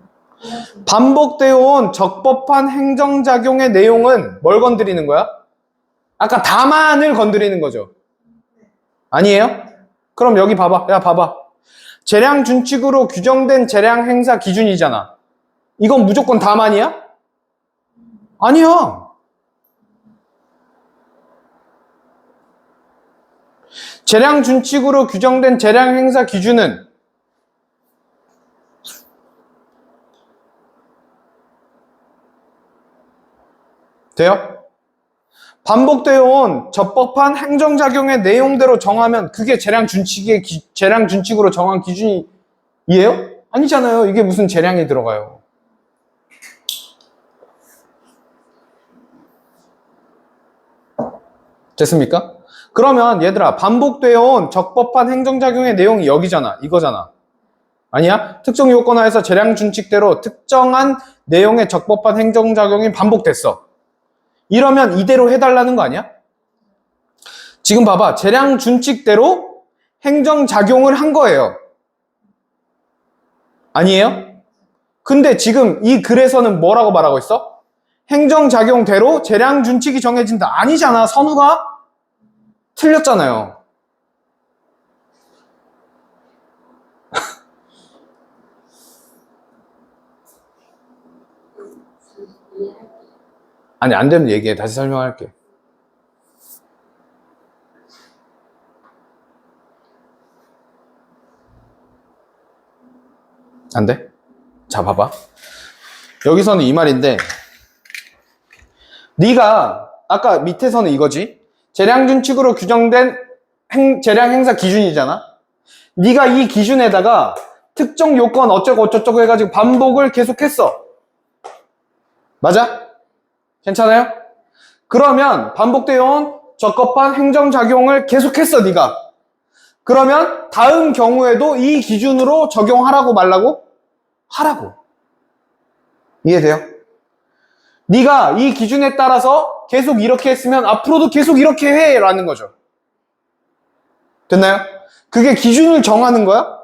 반복되어 온 적법한 행정작용의 내용은 뭘 건드리는 거야? 아까 다만을 건드리는 거죠. 아니에요? 그럼 여기 봐봐. 야, 봐봐. 재량 준칙으로 규정된 재량 행사 기준이잖아. 이건 무조건 다만이야? 아니야. 재량 준칙으로 규정된 재량 행사 기준은 돼요? 반복되어 온 적법한 행정작용의 내용대로 정하면 그게 재량 준칙으로 정한 기준이에요? 아니잖아요. 이게 무슨 재량이 들어가요. 됐습니까? 그러면 얘들아, 반복되어 온 적법한 행정작용의 내용이 여기잖아. 이거잖아. 아니야? 특정 요건 하에서 재량 준칙대로 특정한 내용의 적법한 행정작용이 반복됐어. 이러면 이대로 해달라는 거 아니야? 지금 봐봐. 재량 준칙대로 행정작용을 한 거예요. 아니에요? 근데 지금 이 글에서는 뭐라고 말하고 있어? 행정작용대로 재량 준칙이 정해진다. 아니잖아. 선우가 틀렸잖아요. 아니, 안 되면 얘기해. 다시 설명할게. 안 돼? 자, 봐봐. 여기서는 이 말인데, 네가 아까 밑에서는 이거지. 재량 준칙으로 규정된 재량 행사 기준이잖아. 네가 이 기준에다가 특정 요건 어쩌고 어쩌고 해가지고 반복을 계속했어. 맞아? 괜찮아요? 그러면 반복되어 온 적법한 행정작용을 계속했어, 네가. 그러면 다음 경우에도 이 기준으로 적용하라고 말라고? 하라고. 이해돼요? 네가 이 기준에 따라서 계속 이렇게 했으면 앞으로도 계속 이렇게 해 라는 거죠. 됐나요? 그게 기준을 정하는 거야?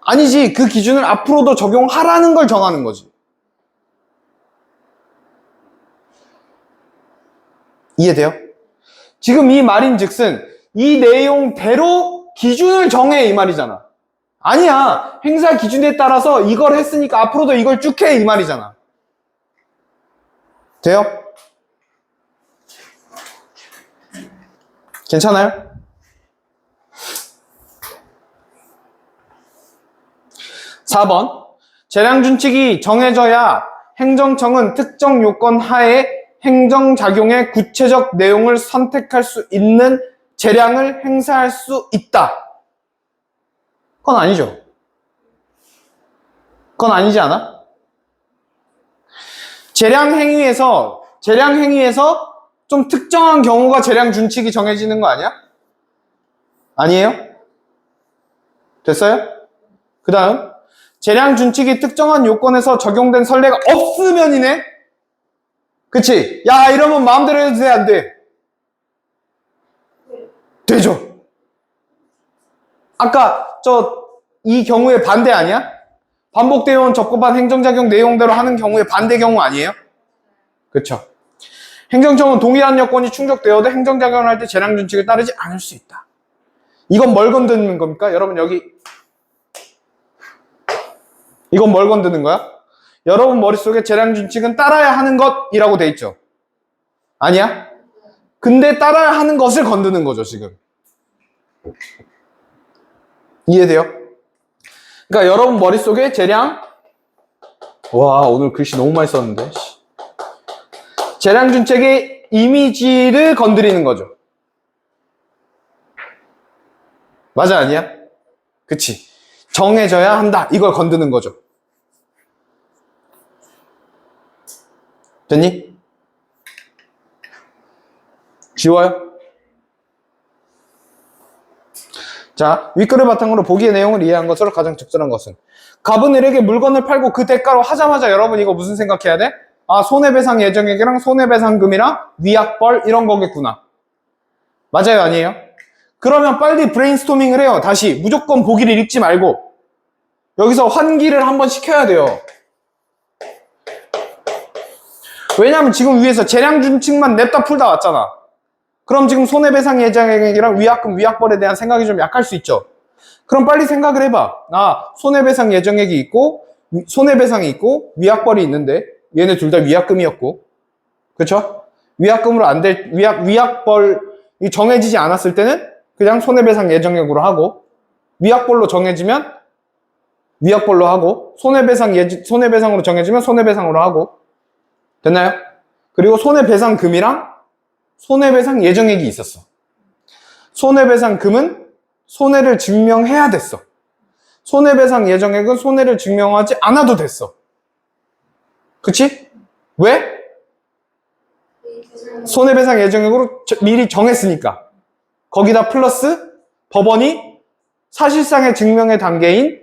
아니지. 그 기준을 앞으로도 적용하라는 걸 정하는 거지. 이해돼요? 지금 이 말인즉슨 이 내용대로 기준을 정해 이 말이잖아. 아니야. 행사 기준에 따라서 이걸 했으니까 앞으로도 이걸 쭉 해 이 말이잖아. 돼요? 괜찮아요? (4번) 재량 준칙이 정해져야 행정청은 특정 요건 하에 행정작용의 구체적 내용을 선택할 수 있는 재량을 행사할 수 있다. 그건 아니죠. 그건 아니지 않아? 재량 행위에서 좀 특정한 경우가 재량 준칙이 정해지는 거 아니야? 아니에요? 됐어요? 그 다음 재량 준칙이 특정한 요건에서 적용된 선례가 없으면이네? 그치? 야, 이러면 마음대로 해도 돼, 안 돼? 되죠? 아까 이 경우에 반대 아니야? 반복되어 온 적법한 행정작용 내용대로 하는 경우에 반대 경우 아니에요? 그쵸? 행정청은 동일한 여건이 충족되어도 행정작용을 할 때 재량 준칙을 따르지 않을 수 있다. 이건 뭘 건드는 겁니까? 여러분 여기 이건 뭘 건드는 거야? 여러분 머릿속에 재량 준칙은 따라야 하는 것이라고 돼 있죠? 아니야? 근데 따라야 하는 것을 건드는 거죠, 지금. 이해돼요? 그러니까 여러분 머릿속에 재량, 와, 오늘 글씨 너무 많이 썼는데. 재량 준칙의 이미지를 건드리는 거죠. 맞아, 아니야? 그치? 정해져야 한다. 이걸 건드는 거죠. 됐니? 쉬워요? 자, 윗글을 바탕으로 보기의 내용을 이해한 것으로 가장 적절한 것은 갑은 을에게 물건을 팔고 그 대가로 하자마자 여러분 이거 무슨 생각해야 돼? 아, 손해배상 예정액이랑 손해배상금이랑 위약벌 이런 거겠구나. 맞아요, 아니에요? 그러면 빨리 브레인스토밍을 해요. 다시 무조건 보기를 읽지 말고 여기서 환기를 한번 시켜야 돼요. 왜냐면 지금 위에서 재량 준칙만 냅다 풀다 왔잖아. 그럼 지금 손해배상 예정액이랑 위약금, 위약벌에 대한 생각이 좀 약할 수 있죠. 그럼 빨리 생각을 해봐. 아, 손해배상 예정액이 있고 손해배상이 있고 위약벌이 있는데 얘네 둘 다 위약금이었고, 그쵸? 위약금으로 안 될, 위약벌 이 정해지지 않았을 때는 그냥 손해배상 예정액으로 하고, 위약벌로 정해지면 위약벌로 하고, 손해배상으로 정해지면 손해배상으로 하고. 됐나요? 그리고 손해배상금이랑 손해배상 예정액이 있었어. 손해배상금은 손해를 증명해야 됐어. 손해배상 예정액은 손해를 증명하지 않아도 됐어. 그치? 왜? 손해배상 예정액으로 미리 정했으니까. 거기다 플러스 법원이 사실상의 증명의 단계인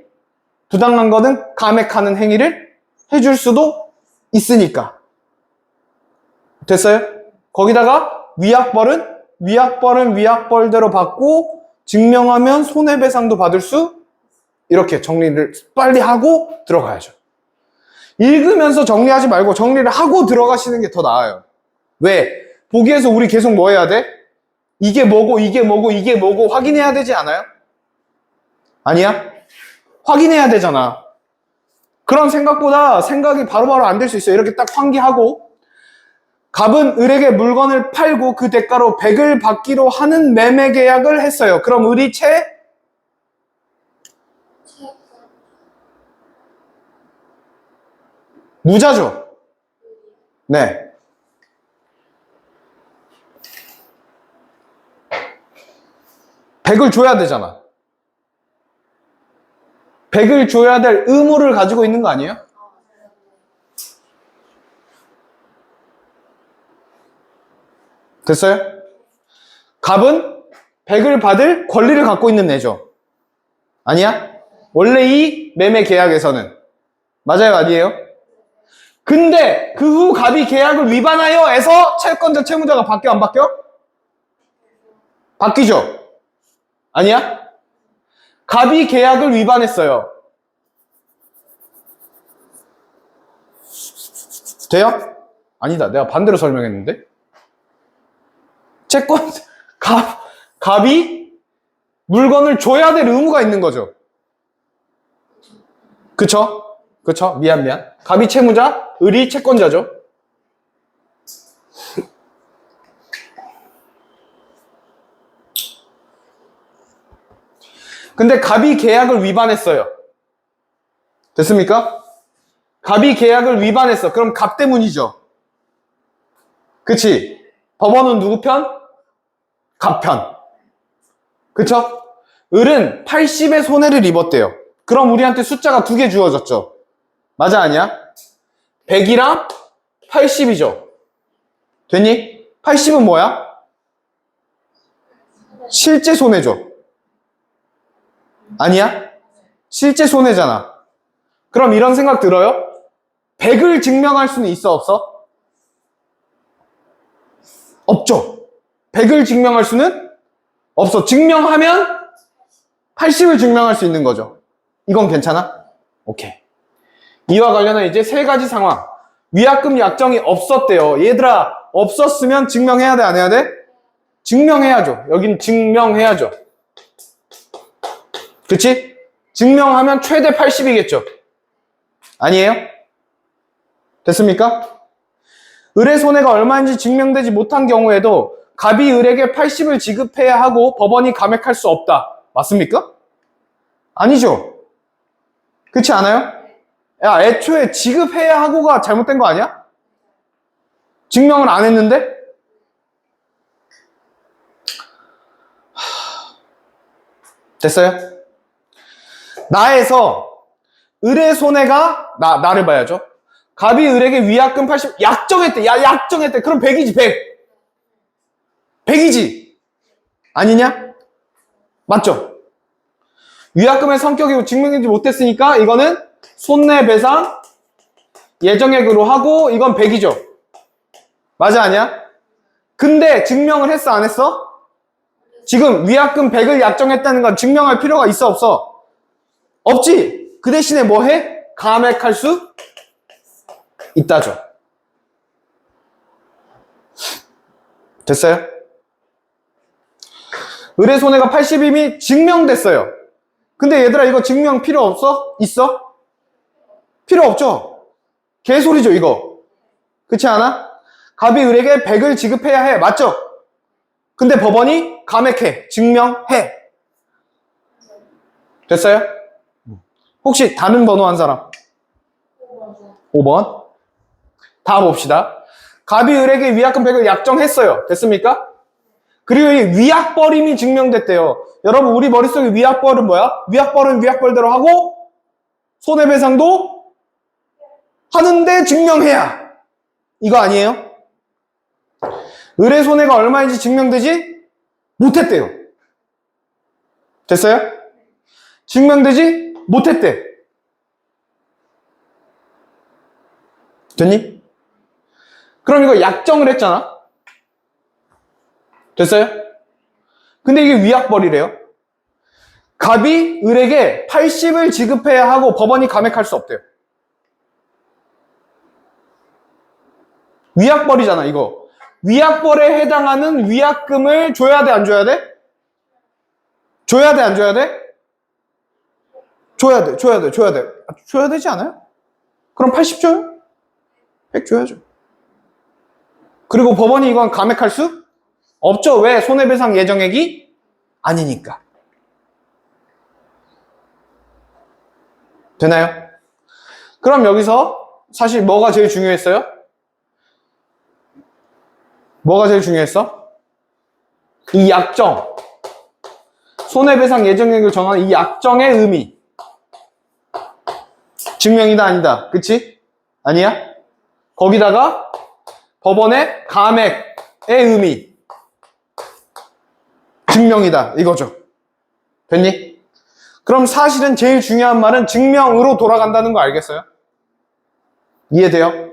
부당한 거는 감액하는 행위를 해줄 수도 있으니까. 됐어요? 거기다가 위약벌은 위약벌대로 받고 증명하면 손해배상도 받을 수, 이렇게 정리를 빨리 하고 들어가야죠. 읽으면서 정리하지 말고 정리를 하고 들어가시는 게 더 나아요. 왜? 보기에서 우리 계속 뭐 해야 돼? 이게 뭐고 이게 뭐고 이게 뭐고 확인해야 되지 않아요? 아니야? 확인해야 되잖아. 그런 생각보다 생각이 바로바로 안 될 수 있어요. 이렇게 딱 환기하고, 갑은 을에게 물건을 팔고 그 대가로 100을 받기로 하는 매매 계약을 했어요. 그럼 을이 무자죠? 네. 백을 줘야 되잖아. 100을 줘야 될 의무를 가지고 있는 거 아니에요? 됐어요? 갑은 100을 받을 권리를 갖고 있는 애죠. 아니야? 원래 이 매매 계약에서는. 맞아요? 아니에요? 근데 그 후 갑이 계약을 위반하여 해서 채권자, 채무자가 바뀌어 안 바뀌어? 바뀌죠? 아니야? 갑이 계약을 위반했어요. 돼요? 아니다. 내가 반대로 설명했는데. 갑이 물건을 줘야 될 의무가 있는 거죠. 그쵸? 미안. 갑이 채무자, 을이 채권자죠. 근데 갑이 계약을 위반했어요. 됐습니까? 갑이 계약을 위반했어. 그럼 갑 때문이죠. 그치? 법원은 누구 편? 갑 편. 그쵸? 을은 80의 손해를 입었대요. 그럼 우리한테 숫자가 2개 주어졌죠. 맞아, 아니야? 100이랑 80이죠. 됐니? 80은 뭐야? 실제 손해죠. 아니야? 실제 손해잖아. 그럼 이런 생각 들어요? 100을 증명할 수는 있어, 없어? 없죠. 100을 증명할 수는 없어. 증명하면 80을 증명할 수 있는 거죠. 이건 괜찮아? 오케이. 이와 관련한 이제 3가지 상황. 위약금 약정이 없었대요. 얘들아, 없었으면 증명해야 돼, 안 해야 돼? 증명해야죠. 여긴 증명해야죠. 그치? 증명하면 최대 80이겠죠. 아니에요? 됐습니까? 을의 손해가 얼마인지 증명되지 못한 경우에도 갑이 을에게 80을 지급해야 하고 법원이 감액할 수 없다. 맞습니까? 아니죠. 그렇지 않아요? 야, 애초에 지급해야 하고가 잘못된 거 아니야? 증명을 안 했는데? 됐어요? 나에서 을의 손해가 나를 봐야죠. 갑이 을에게 위약금 80 약정했대. 약정했대. 그럼 100이지. 100이지. 아니냐? 맞죠? 위약금의 성격이 증명되지 못했으니까 이거는 손해배상 예정액으로 하고 이건 100이죠. 맞아, 아니야? 근데 증명을 했어, 안 했어? 지금 위약금 100을 약정했다는 건 증명할 필요가 있어, 없어? 없지. 그 대신에 뭐 해? 감액할 수 있다죠. 됐어요? 을의 손해가 80이미 증명됐어요. 근데 얘들아, 이거 증명 필요 없어? 있어? 필요 없죠? 개소리죠, 이거. 그렇지 않아? 갑이 을에게 100을 지급해야 해. 맞죠? 근데 법원이 감액해. 증명해. 됐어요? 혹시 다른 번호 한 사람? 5번. 다 봅시다. 갑이 을에게 위약금 100을 약정했어요. 됐습니까? 그리고 이 위약벌임이 증명됐대요. 여러분, 우리 머릿속에 위약벌은 뭐야? 위약벌은 위약벌대로 하고 손해배상도 하는데 증명해야. 이거 아니에요? 을의 손해가 얼마인지 증명되지 못했대요. 됐어요? 증명되지 못했대. 됐니? 그럼 이거 약정을 했잖아. 됐어요? 근데 이게 위약벌이래요. 갑이 을에게 80을 지급해야 하고 법원이 감액할 수 없대요. 위약벌이잖아, 이거. 위약벌에 해당하는 위약금을 줘야 돼, 안 줘야 돼? 줘야 돼, 안 줘야 돼? 줘야 돼, 줘야 돼, 줘야 돼. 줘야 되지 않아요? 그럼 80 줘요? 100 줘야죠. 그리고 법원이 이건 감액할 수 없죠. 왜? 손해배상 예정액이 아니니까. 되나요? 그럼 여기서 사실 뭐가 제일 중요했어요? 뭐가 제일 중요했어? 이 약정. 손해배상 예정액을 정하는 이 약정의 의미. 증명이다, 아니다. 그치? 아니야? 거기다가 법원의 감액의 의미. 증명이다. 이거죠. 됐니? 그럼 사실은 제일 중요한 말은 증명으로 돌아간다는 거 알겠어요? 이해돼요?